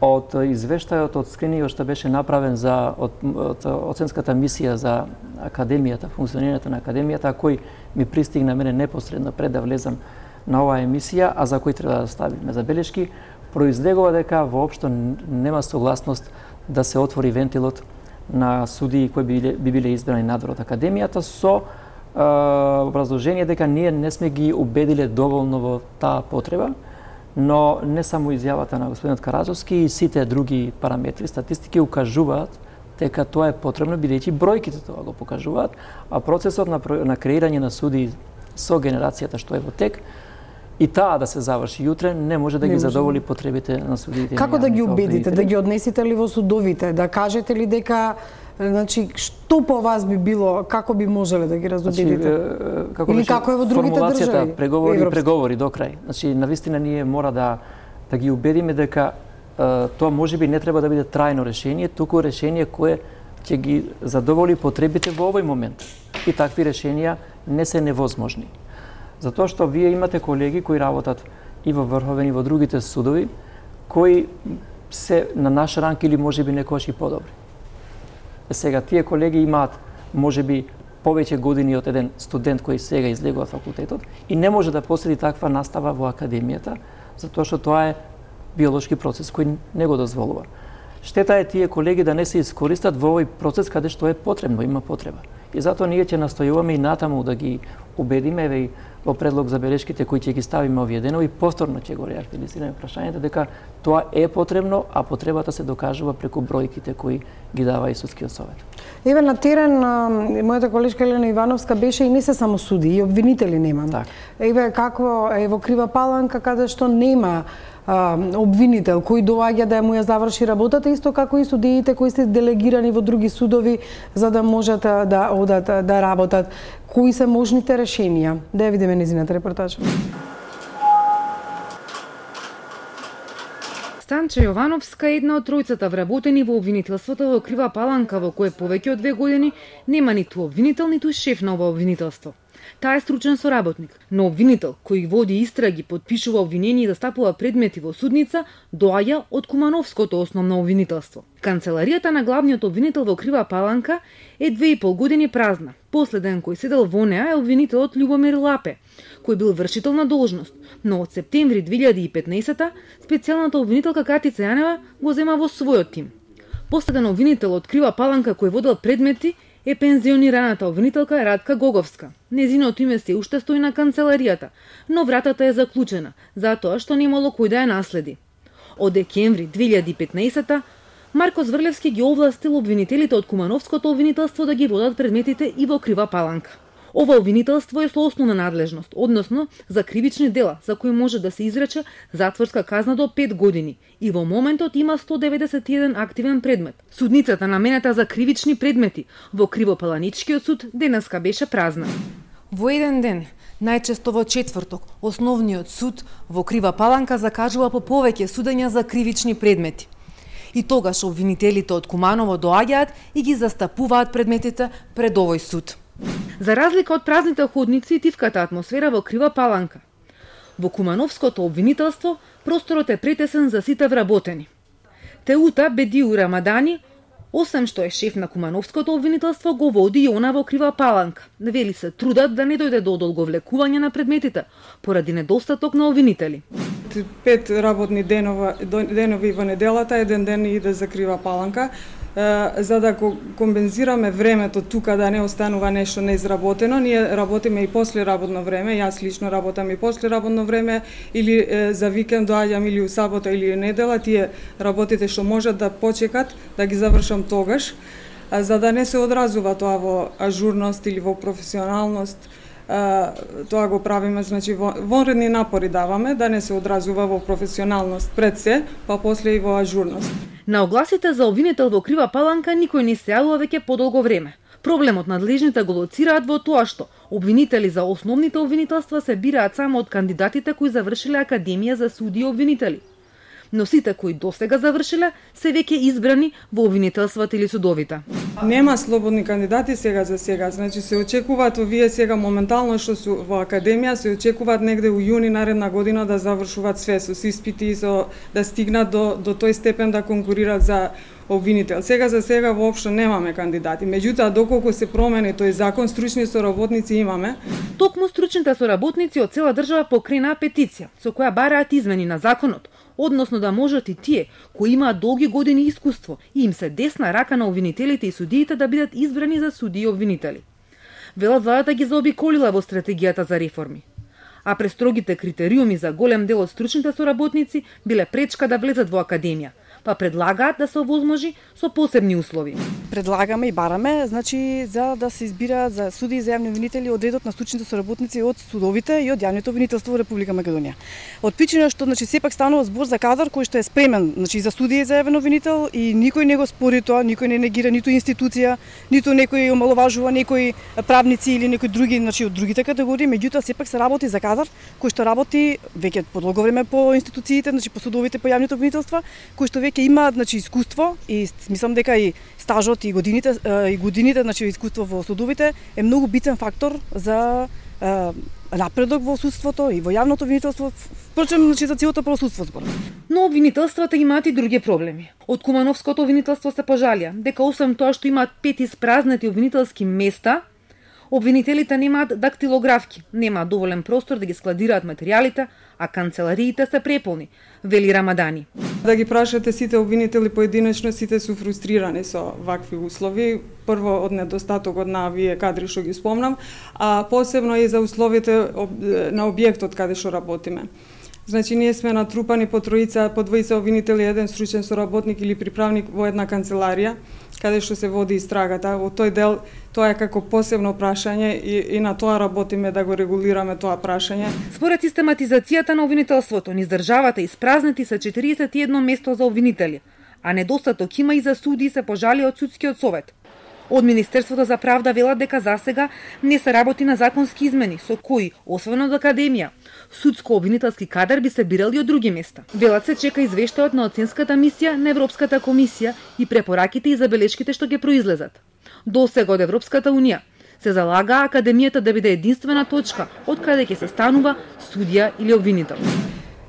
од извештајот од скринингот што беше направен од оценската мисија за академијата, функционирањето на академијата, кој ми пристигна мене непосредно пред да влезам на оваа емисија, а за кој треба да ставиме забелешки, произлегува дека воопшто нема согласност да се отвори вентилот на судии кои би биле избрани надвор од академијата со образложение дека ние не сме ги убедиле доволно во таа потреба, но не само изјавата на господинот Караджовски и сите други параметри, статистики укажуваат дека тоа е потребно, бидејќи бројките тоа го покажуваат, а процесот на креирање на судии со генерацијата што е во тек, и таа да се заврши јутре, не може да ги задоволи потребите на судиите.
Како да ги убедите, да ги однесете ли во судовите, да кажете ли дека, значи, што по вас би било, како би можеле да ги разубедите? Или како е во другите држави?
Преговори до крај. Значи, навистина ние мора да ги убедиме дека тоа можеби не треба да биде трајно решение, туку решение кое ќе ги задоволи потребите во овој момент. И такви решенија не се невозможни. Затоа што вие имате колеги кои работат и во Врховен и во другите судови, кои се на наш ранг или можеби некојаш и подобри. Сега, тие колеги имаат можеби повеќе години од еден студент кој сега излегува факултетот и не може да последи таква настава во академијата, затоа што тоа е биолошки процес кој не го дозволува. Штета е тие колеги да не се искористат во овој процес каде што е потребно, има потреба. И затоа ние ќе настојуваме и натаму да ги убедиме, еве и во предлог за белешките кои ќе ги ставиме овие денови, повторно ќе го реактивизираме прашањето дека тоа е потребно, а потребата се докажува преку бројките кои ги дава и Судскиот совет.
Еве на терен, мојата колешка Елена Ивановска беше и не се само суди, и обвинители нема.
Так.
Еве како е во Крива Паланка, каде што нема обвинител кој доаѓа да му ја заврши работата, исто како и судиите кои се делегирани во други судови за да можат да одат да работат. Кои се можните решенија? Да ја видиме незината репортажа.
Станча Јовановска е една од тројцата вработени во обвинителството во Крива Паланка, во кое повеќе од 2 години нема ниту обвинител, ниту шеф на ова обвинителство. Таа е стручен соработник, но обвинител кој води истраги, подпишува обвинение и застапува предмети во судница, доаѓа од Кумановското основно обвинителство. Канцеларијата на главниот обвинител во Крива Паланка е 2,5 години празна. Последен кој седел во неа е обвинителот Љубомир Лапе, кој бил вршител на должност, но од септември 2015 специјалната обвинителка Катица Јанева го зема во својот тим. Последен обвинител од Крива Паланка кој водел предмети е пензионираната обвинителка Радка Гоговска. Незиното име се уште стои на канцеларијата, но вратата е заклучена, затоа што немало кој да ја наследи. Од декември 2015 Марко Зврлевски ги овластил обвинителите од Кумановското обвинителство да ги водат предметите и во Крива Паланка. Ова обвинителство е со основна надлежност, односно за кривични дела за кои може да се изрече затворска казна до 5 години и во моментот има 191 активен предмет. Судницата наменета за кривични предмети во Кривопаланичкиот суд денеска беше празна.
Во еден ден, најчесто во четврток, основниот суд во Крива Паланка закажува по повеќе судења за кривични предмети. И тогаш обвинителите од Куманово доаѓаат и ги застапуваат предметите пред овој суд.
За разлика од празните ходници и тивката атмосфера во Крива Паланка, во Кумановското обвинителство просторот е претесен за сите вработени. Теута Бедиу Рамадани, Освен што е шеф на Кумановското обвинителство, го води и она во Крива Паланка. Вели се трудат да не дојде до одолговлекување на предметите, поради недостаток на обвинители.
5 работни денови во неделата, еден ден иде за Крива Паланка, за да компензираме времето тука да не останува нешто неизработено. Ние работиме и после работно време, јас лично работам и после работно време, или за викенд доаѓам или у сабота или недела, тие работите што можат да почекат, да ги завршам тогаш, за да не се одразува тоа во ажурност или во професионалност. Тоа го правиме, значи вонредни напори даваме да не се одразува во професионалност пред се, па после и во ажурност.
На огласите за обвинител во Крива Паланка никој не се јавува веќе подолго време. Проблемот надлежните го лоцираат во тоа што обвинители за основните обвинителства се бираат само од кандидатите кои завршиле Академија за суди и обвинители. Но сите кои досега завршиле се веќе избрани во обвинителствата или судовите.
Нема слободни кандидати сега за сега, значи се очекуваат овие сега моментално што су во Академија, се очекуваат негде у јуни наредна година да завршуваат све со испити и да стигнат до тој степен да конкурираат за обвинител. Сега за сега воопшто немаме кандидати. Меѓутоа, доколку се промени тој закон, стручни соработници имаме.
Токму стручните соработници од цела држава покренаа петиција со која бараат измени на законот, односно да можат и тие кои имаат долги години искуство и им се десна рака на обвинителите и судиите да бидат избрани за суди и обвинители. Велат владата ги заобиколила во стратегијата за реформи. А престрогите критериуми за голем дел од стручните соработници биле пречка да влезат во Академија, па предлагаат да се овозможи со посебни услови.
Предлагаме и бараме, значи за да се избираат за суди и за јавни обвинители од редот на стручните соработници од судовите и од јавното обвинителство во Република Македонија. Од причина што значи сепак станува збор за кадар кој што е спремен, значи за судија и за јавен обвинител и никој не го спори тоа, никој не негира ниту институција, ниту некој омаловажува некои правници или некои други, значи од другите категории, меѓутоа сепак се работи за кадар кој што работи веќе по долго време по институциите, значи по судовите, по јавните обвинителства, кој што веќе имаат значи искуство и мислам дека и стажот и годините значи искуство во судовите е многу битен фактор за напредок во судството и во јавното обвинителство, впрочем значи за целото правосудство зборам.
Но обвинителствата имаат и други проблеми. Од Кумановското обвинителство се пожалија дека освен тоа што имаат 5 испразнети обвинителски места, обвинителите немаат дактилографки, немаат доволен простор да ги складираат материјалите, а канцелариите се преполни, вели Рамадани.
Да ги прашате сите обвинители поединечно, сите су фрустрирани со вакви услови. Прво од недостатокот на овие кадри што ги спомнам, а посебно и за условите на објектот каде што работиме. Значи, ние сме натрупани по тројица, по двојца обвинители, еден стручен соработник или приправник во една канцеларија, каде што се води истрагата. Во тој дел, тоа е како посебно прашање и на тоа работиме да го регулираме тоа прашање.
Според систематизацијата на обвинителството, низ државата испразнети се 41 место за обвинители, а недостаток има и за суди, се пожали од судскиот совет. Од Министерството за правда велат дека засега не се работи на законски измени, со кои, освен од Академија, судско-обвинителски кадар би се бирали од други места. Велат се чека извештајот на оценската мисија на Европската комисија и препораките и забелешките што ќе произлезат. Досега од Европската унија се залага Академијата да биде единствена точка од каде ќе се станува судија или обвинител.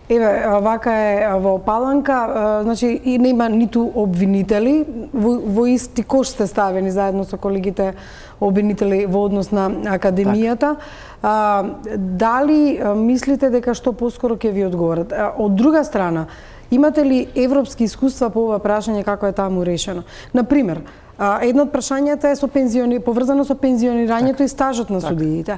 Еве, вака е во Паланка, значи и нема ниту обвинители, во исти кош сте ставени заедно со колегите обвинители во однос на Академијата. Дали мислите дека што поскоро ќе ви одговорат? Од друга страна, имате ли европски искуства по ова прашање како е таму решено? Например, едно од прашањата е поврзано со пензионирањето и стажот на судиите.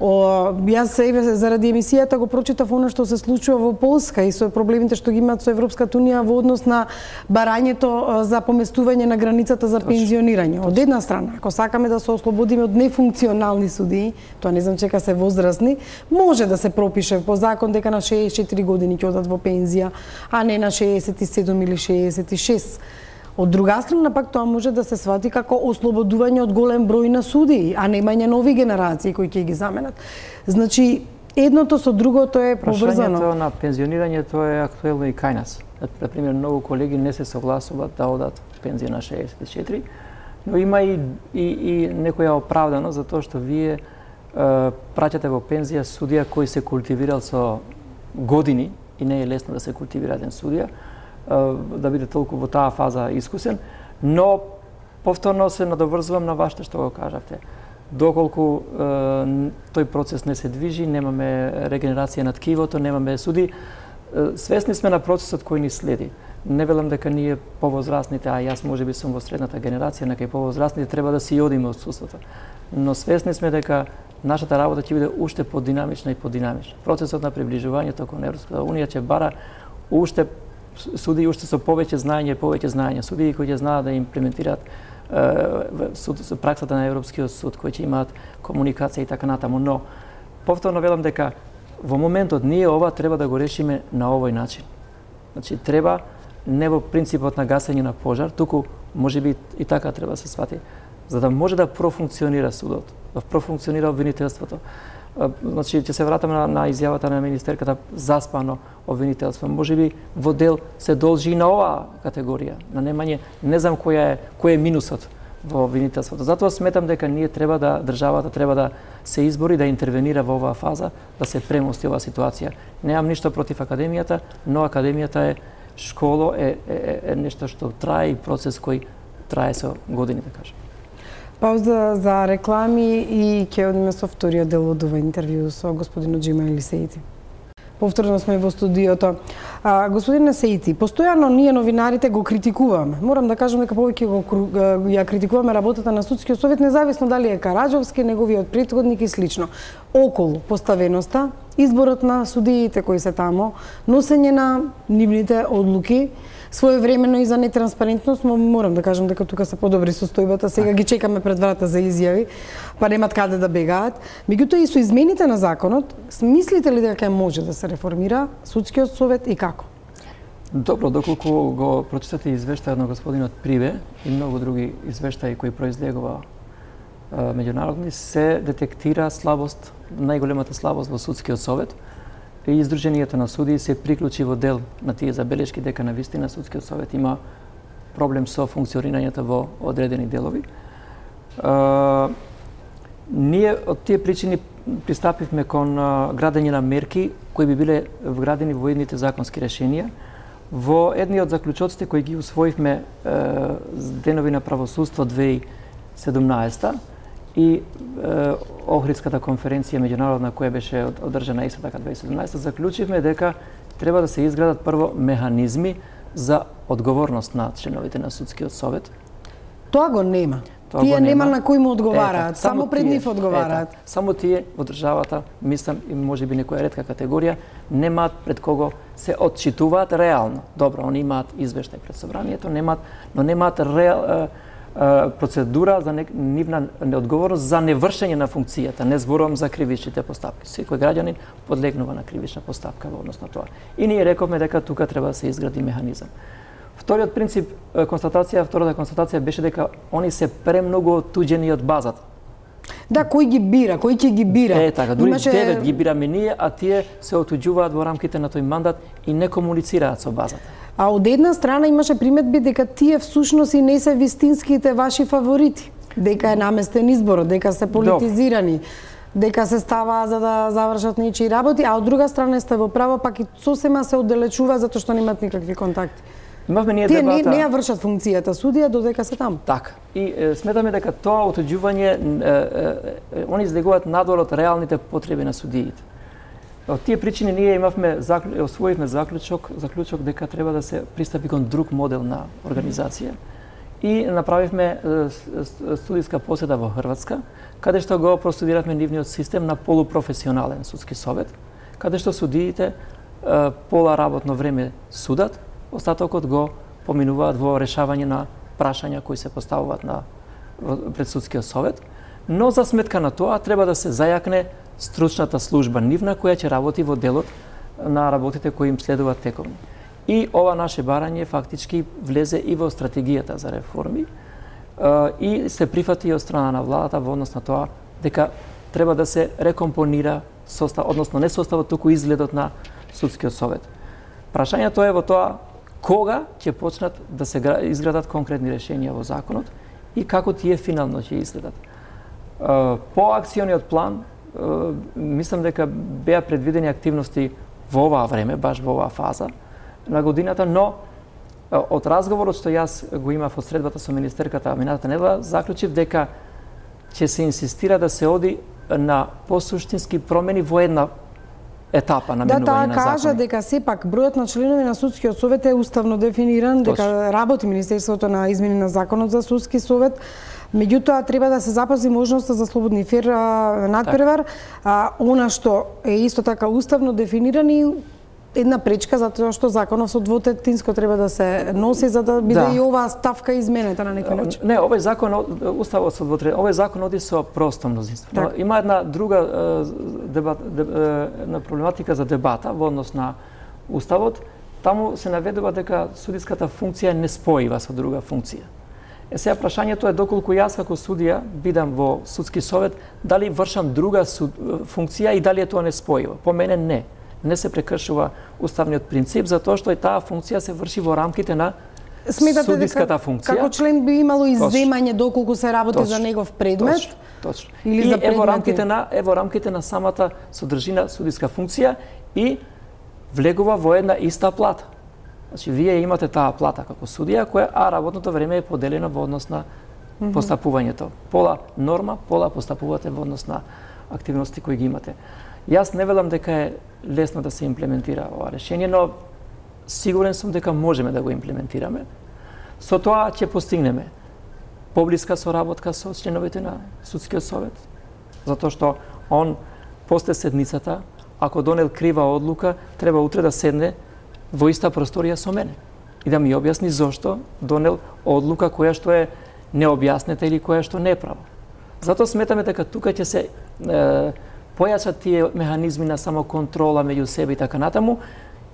Јас заради емисијата го прочитав оно што се случува во Полска и со проблемите што ги имаат со Европската унија во однос на барањето за поместување на границата за пензионирање. Од една страна, ако сакаме да се ослободиме од нефункционални судии, тоа не знам чека се возрастни, може да се пропише по закон дека на 64 години ќе одат во пензија, а не на 67 или 66. Од друга страна, пак тоа може да се свати како ослободување од голем број на судии, а немање нови генерации кои ќе ги заменат. Значи, едното со другото е поврзано.
Прашањето на пензионирањето е актуелно и кај нас. Например, многу колеги не се согласуваат да одат пензија на 64, но има и некоја оправданост за тоа што вие праќате во пензија судија кој се култивирал со години и не е лесно да се култивира еден судија, да биде толку во таа фаза искусен, но Повторно се надоврзувам на вашето што го кажавте. Доколку тој процес не се движи, немаме регенерација на ткивото, немаме суди, свесни сме на процесот кој ни следи. Не велам дека ние повозрастните, а јас можеби сум во средната генерација, некај повозрастните треба да си одиме од судството. Но свесни сме дека нашата работа ќе биде уште подинамична и подинамична. Процесот на приближувањето кон Европската унија ќе бара уште суди уште со повеќе знаење, суди кои ќе знаат да имплементираат праксата на Европскиот суд, кои ќе имаат комуникација и така натаму. Но повторно велам дека во моментот ние ова треба да го решиме на овој начин. Значи треба не во принципот на гасење на пожар, туку можеби и така треба да се свати, за да може да профункционира судот, да профункционира обвинителството. Значи ќе се вратам на изјавата на министерката заспано обвинителство. Можеби во дел се должи и на оваа категорија, на немање, не знам кој е минусот во обвинителството. Затоа сметам дека ние треба да државата треба да се избори да интервенира во оваа фаза, да се премости оваа ситуација. Немам ништо против академијата, но академијата е школо, е нешто што трае и процес кој трае со години, да кажам.
Пауза за реклами и ќе одиме со вториот дел од ова интервју со господинот Џима Елисеити. Повторно сме во студиото. Господине Сеити, постојано ние новинарите го критикуваме. Морам да кажам дека повеќе ја критикуваме работата на Судскиот совет, независно дали е Караџовски, неговиот претходник и слично. Околу поставеноста, изборот на судиите кои се тамо, носење на нивните одлуки, своевремено и за нетранспарентност, морам да кажам дека тука се подобри состојбата, сега ги чекаме пред врата за изјави, па немат каде да бегаат. Меѓутоа и со измените на законот, мислите ли дека може да се реформира Судскиот совет и како?
Добро, доколку го прочитате извештајот на господинот Прибе и многу други извештаи кои произлегува меѓународни, се детектира слабост, најголемата слабост во Судскиот совет. И Издруженијето на судии се приклучи во дел на тие забелешки дека на вистина Судскиот совет има проблем со функционирањето во одредени делови. Ние од тие причини пристапивме кон градење на мерки кои би биле вградени во едните законски решенија. Во едни од заклучоците кои ги усвоивме денови на правосудство 2017 и Охридската конференција меѓународна која беше одржана исто така 2017, заклучивме дека треба да се изградат прво механизми за одговорност на членовите на Судскиот совет.
Тоа го нема. Тие нема на кој му одговараат, само пред нив одговараат.
Само тие во државата, мислам, и можеби некоја ретка категорија, немаат пред кого се отчитуваат реално. Добро, они имаат извештај пред собранието, но немаат процедура за нивна неодговорност за невршење на функцијата. Не зборувам за кривичните постапки. Секој граѓанин подлегнува на кривична постапка во однос на тоа. И ние рековме дека тука треба да се изгради механизам. Втората констатација беше дека они се премногу отуѓени од базата.
Да, кој ги бира, кој ќе ги бира?
Така, дури 9 ги бираме ние, а тие се отуѓуваат во рамките на тој мандат и не комуницираат со базата.
А од една страна имаше приметби дека тие всушност и не се вистинските ваши фаворити, дека е наместен изборот, дека се политизирани, дека се става за да завршат нечии работи, а од друга страна сте во право, пак и сосема се оддалечува затоа што немаат никакви контакти.
Имавме ние
тие
дебата.
не ја вршат функцијата судија додека се таму.
Така. И сметаме дека тоа отуѓување они излегуваат надвор од реалните потреби на судиите. Од тие причини ние освоивме заклучок дека треба да се пристапи кон друг модел на организација и направивме студиска поседа во Хрватска, каде што го простудиравме нивниот систем на полупрофесионален судски совет, каде што судиите пола работно време судат, остатокот го поминуваат во решавање на прашања кои се поставуваат пред судскиот совет, но за сметка на тоа треба да се зајакне стручната служба нивна која ќе работи во делот на работите кои им следуваат тековно. И ова наше барање фактички влезе и во стратегијата за реформи и се прифати од страна на владата во однос на тоа дека треба да се рекомпонира состав, односно не составот, туку изгледот на судскиот совет. Прашањето е во тоа кога ќе почнат да се изградат конкретни решенија во законот и како тие финално ќе изгледат. По акциониот план мислам дека беа предвидени активности во оваа време, баш во оваа фаза на годината, но Од разговорот што јас го имав од средбата со министерката минатата недела, заклучив дека ќе се инсистира да се оди на посуштински промени во една етапа на менување на закони.
Да, кажа дека сепак бројот на членови на судскиот совет е уставно дефиниран, дека работи Министерството на измени на законот за судски совет. Меѓутоа, треба да се запази можноста за слободни фер надпревар. Она што е исто така уставно дефиниран и една пречка, затоа што законов со двотретинско треба да се носи, за да биде и оваа ставка изменета на некој начин.
Не, овој закон, уставот со двотретинско, овој закон оди со просто мнозинство. Но има една друга една проблематика за дебата во однос на уставот. Таму се наведува дека судиската функција е неспојива со друга функција. Сега прашањето е доколку јас како судија бидам во судски совет, дали вршам друга функција и дали е тоа неспојиво. По мене не. Не се прекршува уставниот принцип, затоа што и таа функција се врши во рамките на судиската функција.
Како член би имало изземање доколку се работи за негов предмет?
Точно.
Или за
во рамките на самата содржина судиска функција и влегува во една иста плата. Значи, вие имате таа плата како судија, а работното време е поделено во однос на постапувањето. Пола норма, пола постапувате во однос на активности кои ги имате. Јас не велам дека е лесно да се имплементира ова решение, но сигурен сум дека можеме да го имплементираме. Со тоа ќе постигнеме поблиска соработка со членовите на судскиот совет, затоа што он после седницата, ако донел крива одлука, треба утре да седне во иста просторија со мене и да ми објасни зошто донел одлука која што е необјаснета или која што не е права. Затоа сметаме дека тука ќе се појачат тие механизми на самоконтрола меѓу себе и така натаму,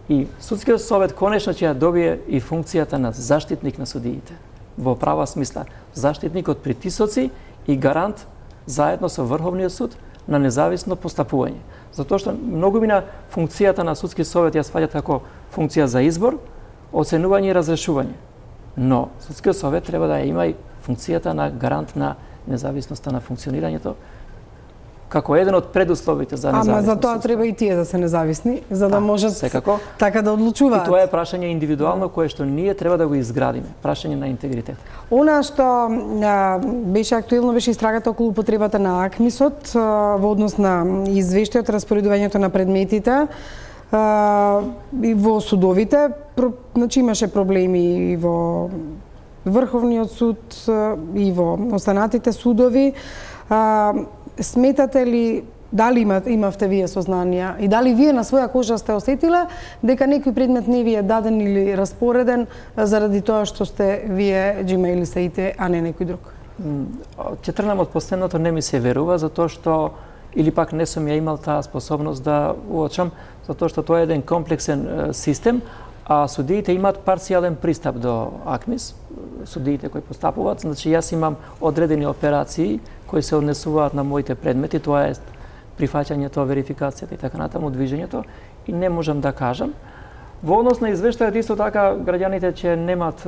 и судскиот совет конечно ќе ја добие и функцијата на заштитник на судиите. Во права смисла, заштитник од притисоци и гарант заедно со Врховниот суд на независно постапување. Затоа што многу мина функцијата на судски совет ја сваѓа како функција за избор, оценување и разрешување. Но судскиот совет треба да има и функцијата на гарант на независноста на функционирањето, како еден од предусловите за независност.
Ама за тоа треба и тие да се независни, за да можат така да одлучуваат.
И тоа е прашање индивидуално кое што ние треба да го изградиме, прашање на интегритет.
Она што беше актуелно беше истрагата околу употребата на АКМИСот во однос на извештајот, распоредувањето на предметите и во судовите. Значи имаше проблеми и во Врховниот суд и во останатите судови. Сметате ли, дали имавте вие сознанија и дали вие на своја кожа сте осетиле дека некој предмет не ви е даден или распореден заради тоа што сте вие джимаили саите, а не некој друг?
Ќе тргнам од последното, не ми се верува, затоа што или пак не сум ја имал таа способност да уочам, затоа што тоа е еден комплексен систем, а судиите имаат парцијален пристап до АКМИС, судиите кои постапуваат. Значи, јас имам одредени операции кои се однесуваат на моите предмети, тоа е прифаќањето, верификацијата и така натаму, движењето, и не можам да кажам. Во однос на извештајот, исто така, граѓаните ќе немаат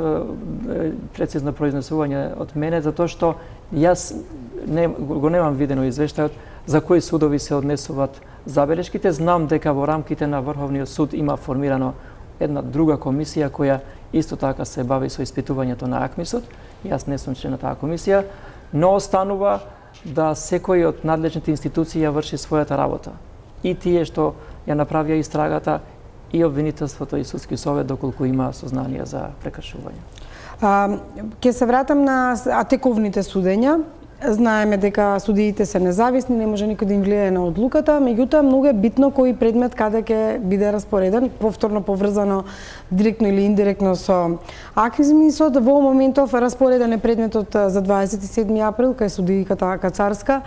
прецизно произнесување од мене, затоа што јас го немам видено извештајот за кои судови се однесуваат забелешките. Знам дека во рамките на Врховниот суд има формирано една друга комисија која исто така се бави со испитувањето на АКМИСот. Јас не сум член на таа комисија, но останува да секој од надлежните институции ја врши својата работа. И тие што ја направија истрагата, и обвинителството и судски совет доколку има сознанија за прекршување.
Ќе се вратам на атековните судења. Знаеме дека судиите се независни, не може никој да им влијае на одлуката, меѓутоа многу е битно кој предмет каде ќе биде распореден, повторно поврзано директно или индиректно со АКМИСот. Во моментов распореден е предметот за 27 април кај судијката Кацарска.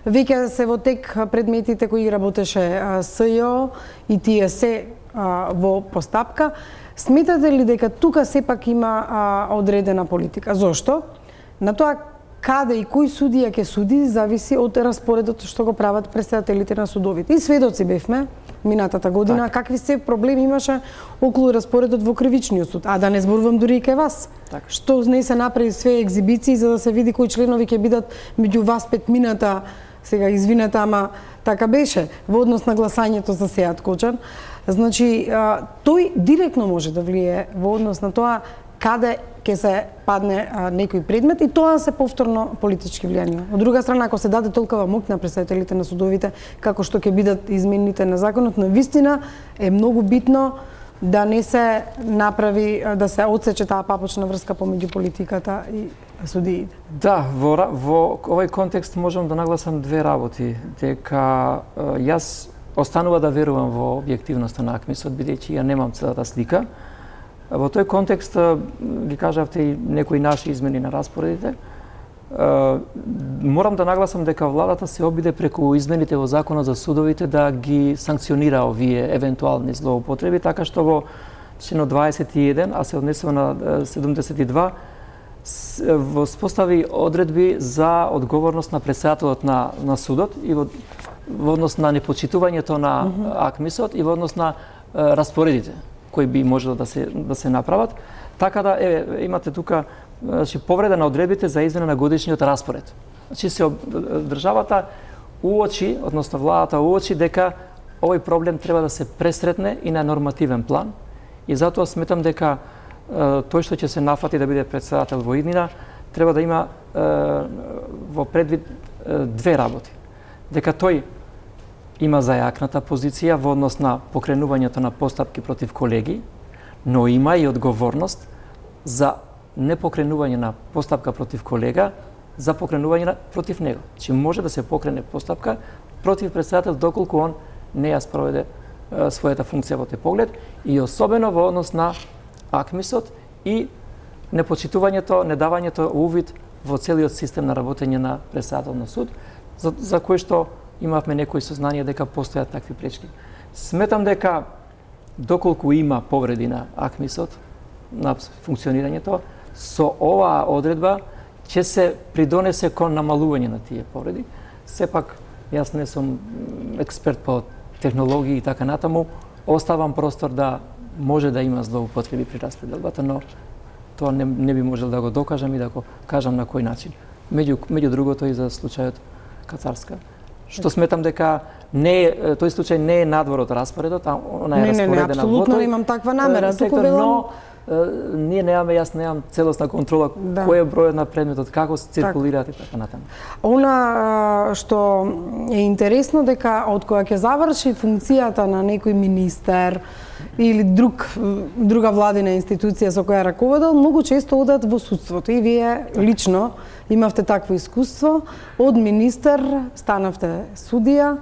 Веќе се во тек предметите кои работеше СЈО и тие се во постапка. Сметате ли дека тука сепак има одредена политика? Зошто? На тоа каде и кој судија ќе суди зависи од распоредот што го прават претседателите на судовите. И сведоци бевме минатата година какви се проблеми имаше околу распоредот во кривичниот суд, а да не зборувам дури и кај вас. Што не се направи све екзибиции за да се види кои членови ќе бидат меѓу вас петмината. Сега извинете, ама така беше во однос на гласањето за Сеат Кочан. Значи, тој директно може да влие во однос на тоа каде ќе се падне некој предмет и тоа се повторно политички влијанија. Од друга страна, ако се даде толкова моќ на представителите на судовите како што ќе бидат измените на законот, на вистина е многу битно да не се направи, да се отсече таа папочна врска помеѓу политиката и судиите.
Да, во овој контекст можам да нагласам две работи, дека јас останува да верувам во објективноста на АКМИСот, бидејќи ја немам целата слика. Во тој контекст ги кажавте и некои наши измени на распоредите. Морам да нагласам дека владата се обиде преку измените во законот за судовите да ги санкционира овие евентуални злоупотреби, така што во членот 21, а се однесува на 72, воспостави одредби за одговорност на председателот на судот и во однос на непочитувањето на АКМИСот и во однос на распоредите кои би можело да се направат. Така да имате тука повреда на одредбите за измена на годишниот распоред. Државата уочи, односно владата уочи дека овој проблем треба да се пресретне и на нормативен план. И затоа сметам дека тој што ќе се нафати да биде председател во иднина треба да има во предвид две работи. Дека тој има зајакната позиција во однос на покренувањето на постапки против колеги, но има и одговорност за непокренување на постапка против колега, за покренување против него. Че може да се покрене постапка против председател доколку он не ја спроведе својата функција во тој поглед и особено во однос на АКМИСот и непочитувањето, недавањето увид во целиот систем на работење на председател на суд, за кој што имавме некои сознание дека постојат такви пречки. Сметам дека доколку има повреди на АКМИСот, на функционирањето, со оваа одредба ќе се придонесе кон намалување на тие повреди. Сепак, јас не сум експерт по технологии и така натаму, оставам простор да може да има злоупотреби при распределбата, но тоа не би можел да го докажам и да го кажам на кој начин. Меѓу другото и за случајот Кацарска, што сметам дека тој случај не е надвор од распоредот, а она е распоредена во тој.
Не, апсолутно немам таква намера.
Но ние јас немам целосна контрола кој е бројот на предметот, како се циркулираат и така натаму.
Она што е интересно дека од кога ќе заврши функцијата на некој министер или друга владина институција со која раководел, многу често одат во судството. И вие лично имавте такво искуство. Од министер станавте судија,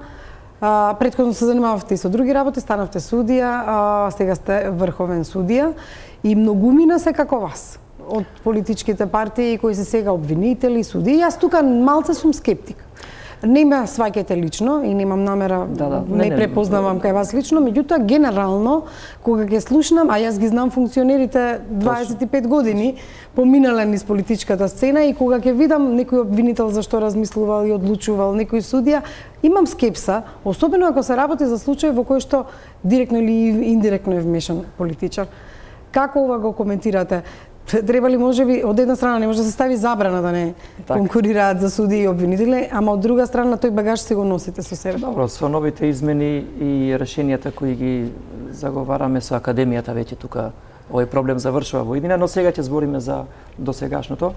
претходно се занимававте и со други работи, станавте судија, сега сте врховен судија. И многумина се како вас, од политичките партии кои се сега обвинители, суди. Јас тука малце сум скептик. Не ме сваќате лично и немам намера, не препознавам кај вас лично, меѓутоа генерално, кога ќе слушнам, а јас ги знам функционерите 25 години, поминале низ политичката сцена и кога ќе видам некој обвинител за што размислувал и одлучувал, некој судија, имам скепса, особено ако се работи за случај во кој што директно или индиректно е вмешан политичар. Како ова го коментирате? Треба ли можеби од една страна не може да се стави забрана да не конкурираат за суди и обвинители, ама од друга страна тој багаж се го носите со себе?
Добро, со новите измени и решенијата кои ги заговараме со академијата веќе тука овој проблем завршува во иднина, но сега ќе збориме за досегашното.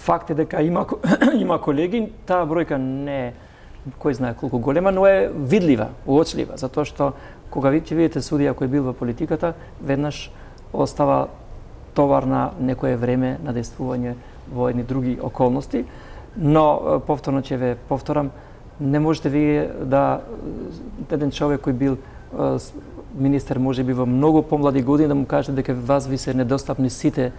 Факт е дека има колеги, таа бројка не е кој знае колку голема, но е видлива, уочлива, затоа што кога ќе видите судија кој бил во политиката, веднаш остава товар на некое време на действување во едни други околности, но повторно ќе ве повторам, не можете вие да еден човек кој бил министер можеби во многу помлади години да му кажете дека вас ви се недостапни сите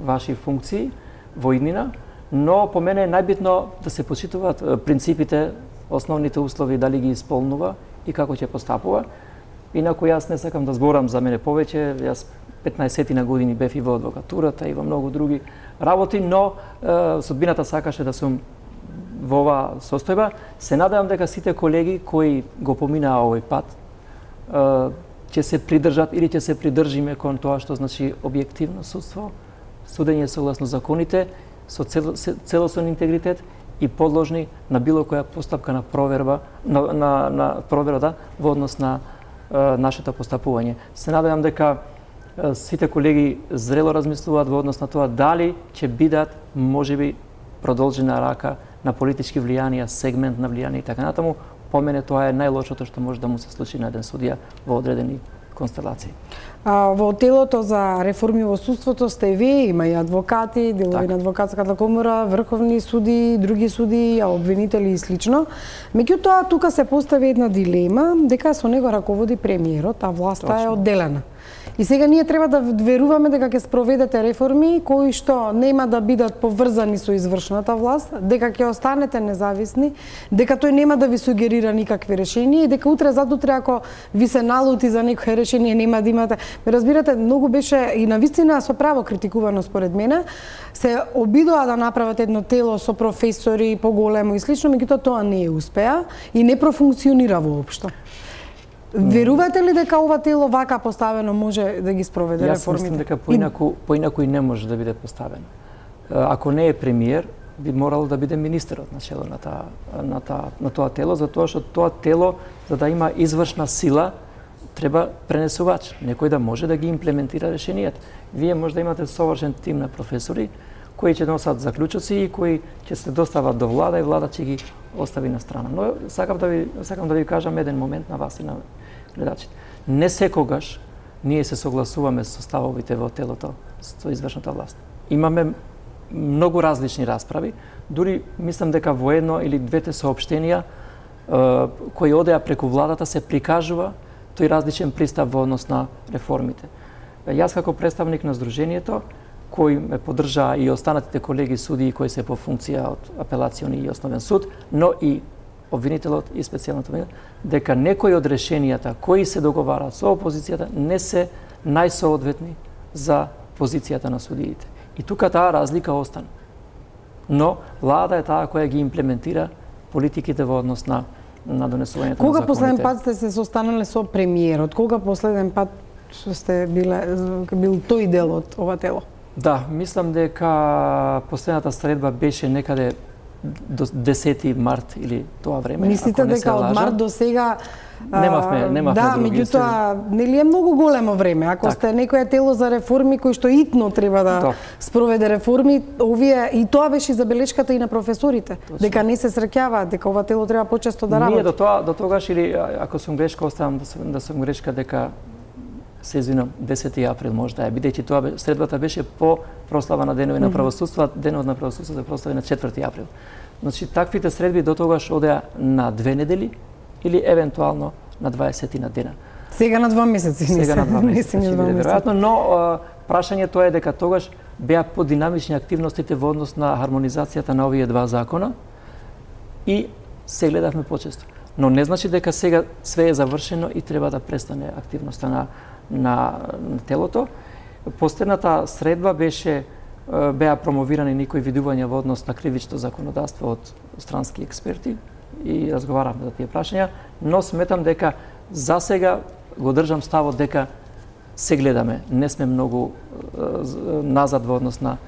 ваши функции во иднина, но по мене е најбитно да се почитуваат принципите, основните услови дали ги исполнува и како ќе постапува. Инаку јас не сакам да зборам за мене повеќе, јас 15 на години бев и во адвокатурата и во многу други работи, но судбината сакаше да сум во оваа состојба. Се надевам дека сите колеги кои го поминаа овој пат ќе се придржат или ќе се придржиме кон тоа што значи објективно судство, судење согласно законите, со целосен интегритет и подложни на било која постапка на проверба на проверба во однос на нашето постапување. Се надевам дека сите колеги зрело размислуваат во однос на тоа дали ќе бидат можеби продолжена рака на политички влијанија, сегмент на влијание и така натаму. По мене тоа е најлошото што може да му се случи на еден судија во одредени констелации.
Во телото за реформи во судството сте вие, има и адвокати, делови на адвокатската комора, врховни суди, други суди, обвинители и слично. Меѓутоа, тука се постави една дилема дека со него раководи премиерот, а власта е одделена. И сега ние треба да веруваме дека ќе спроведете реформи кои што нема да бидат поврзани со извршната власт, дека ќе останете независни, дека тој нема да ви сугерира никакви решенија и дека утре задутре ако ви се налути за некое решение нема да имате. Разбирате, многу беше и навистина со право критикувано според мене, се обидоа да направат едно тело со професори поголемо и слично, меѓутоа тоа не успеа и не профункционира воопшто. Верувате ли дека ова тело вака поставено може да ги спроведе реформите?
Јас мислам дека поинаку и не може да биде поставено. Ако не е премиер, би морало да биде министерот на чело на тоа тело, затоа што тоа тело, за да има извршна сила, треба пренесувач, некој да може да ги имплементира решенијата. Вие може да имате совршен тим на професори кои ќе носат заклучоци и кои ќе се достават до влада и влада ќе ги остави на страна. Но сакам да ви кажам еден момент на вас и на гледачите. Не секогаш ние се согласуваме со ставовите во телото со извршната власт. Имаме многу различни расправи, дури мислам дека во едно или двете соопштенија кои одеа преку владата се прикажува тој различен пристап во однос на реформите. Јас како представник на Сдруженијето, кој ме поддржаа и останатите колеги судии кои се по функција од апелацијни и основен суд, но и обвинителот и специјалното обвинител, дека некои од решенијата кои се договараат со опозицијата не се најсоодветни за позицијата на судиите. И тука таа разлика остана. Но владата е таа која ги имплементира политиките во однос на донесувањето на законите.
Кога последен пат сте се состанале со премиерот? Кога последен пат сте бил тој дел од ова тело?
Да, мислам дека последната средба беше некаде до 10 март или тоа време.
Мислите дека од март до сега
немавме
да, меѓутоа нели е многу големо време. Ако сте некое тело за реформи кој што итно треба да спроведе реформи, овие и тоа беше забелешката и на професорите, дека не се среќаваат, дека ова тело треба почесто да работи.
Ние до тогаш или ако сум грешка оставам да сум грешка дека се извинам, 10 април може да е, бидејќи тоа средбата беше по прослава на денови на правосудство, а денот на правосудство се прослави на 4 април. Значи, таквите средби до тогаш одеа на 2 недели или евентуално на 20 на дена.
Сега на 2 месеци.
Сега на 2 месеци, веројатно, но прашањето е дека тогаш беа подинамични активностите во однос на хармонизацијата на овие два закона и се гледавме почесто. Но не значи дека сега све е завршено и треба да престане активноста на телото. Последната средба беа промовирани некои видувања во однос на кривично законодавство од странски експерти и разговаравме за тие прашања, но сметам дека за сега го држам ставот дека се гледаме, не сме многу назад во однос на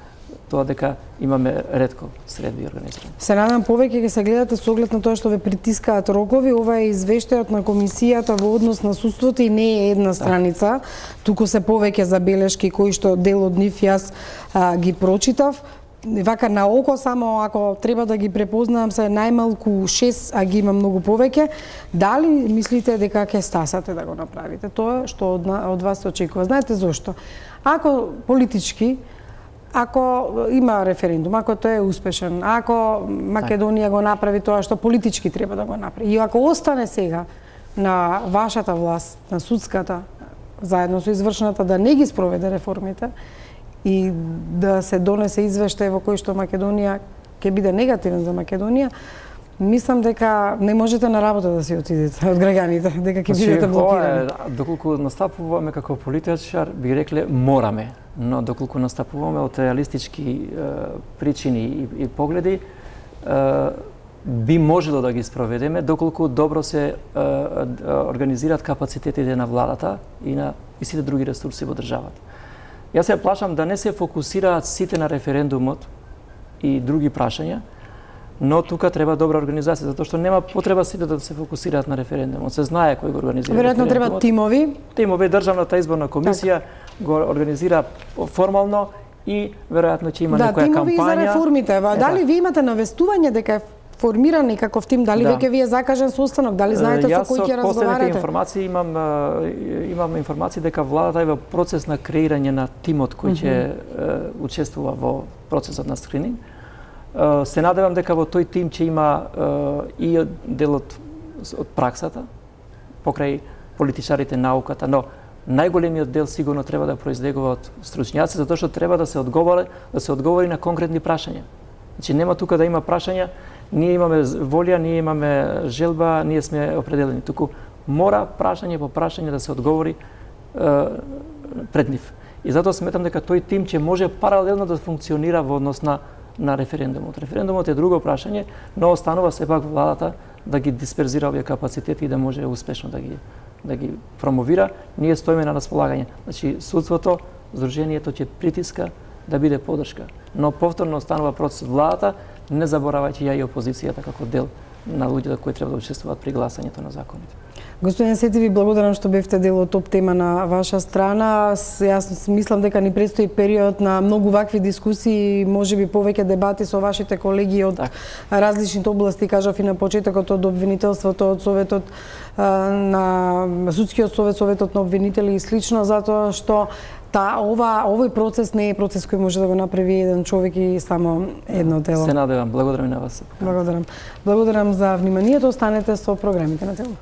тоа дека имаме ретко средби организирани.
Се надам повеќе ќе се гледате со оглед на тоа што ве притискаат рокови. Ова е извештајот на комисијата во однос на судството и не е една страница, туку се повеќе забелешки кои што дел од нив јас ги прочитав. Вака на око само ако треба да ги препознавам се најмалку 6, а ги има многу повеќе. Дали мислите дека ќе стасате да го направите тоа што од вас се очекува? Знаете зошто? Ако политички ако има референдум, ако тој е успешен, ако Македонија го направи тоа што политички треба да го направи, и ако остане сега на вашата власт, на судската, заедно со извршната, да не ги спроведе реформите и да се донесе извештај во кој што Македонија ќе биде негативен за Македонија, мислам дека не можете на работа да си отидете од граѓаните, дека ќе бидете блокирани.
Доколку настапуваме како политичар, би рекле мораме, но доколку настапуваме од реалистички причини и погледи, би можело да ги спроведеме доколку добро се организираат капацитетите на владата и сите други ресурси во државата. Јас се плашам да не се фокусираат сите на референдумот и други прашања, но тука треба добра организација, затоа што нема потреба сите да се фокусираат на референдумот. Се знае кој го организира.
Веројатно треба тимови.
Тимови, Државната изборна комисија, го организира формално и веројатно ќе има некоја кампања.
Да, тимови за реформите. Дали ви имате навестување дека е формиран некаков тим, дали веќе ви е закажан состанок, дали знаете со кој ќе разговарате?
Јас со последните информации имам информации дека владата е во процес на креирање на тимот кој ќе учествува во процесот на скрининг. Се надевам дека во тој тим ќе има и делот од праксата, покрај политичарите, науката, но најголемиот дел сигурно треба да произлегува од стручњаци, затоа што треба да се одговори на конкретни прашања. Значи нема тука да има прашања, ние имаме волја, ние имаме желба, ние сме определени. Туку мора прашање по прашање да се одговори пред нив. И затоа сметам дека тој тим ќе може паралелно да функционира во однос на референдумот. Референдумот е друго прашање, но останува сепак владата да ги дисперзира овие капацитети и да може успешно да ги промовира. Ние стоиме на располагање. Значи судството, здруженијето ќе притиска да биде поддршка. Но повторно останува процесот владата, не заборавајќи ја и опозицијата како дел на луѓето кои треба да учествуваат при гласањето на законите.
Господин Сети, ви благодарам што бевте дел од топ тема на ваша страна. Јас мислам дека ни предстои период на многу вакви дискусии, можеби повеќе дебати со вашите колеги од различните области, кажав и на почетокот, од обвинителството, од Советот на Судскиот совет, Советот на обвинители и слично, затоа што овој процес не е процес кој може да го направи еден човек и само едно тело.
Се надевам. Благодарам и на вас.
Благодарам за вниманието. Останете со програмите на тело.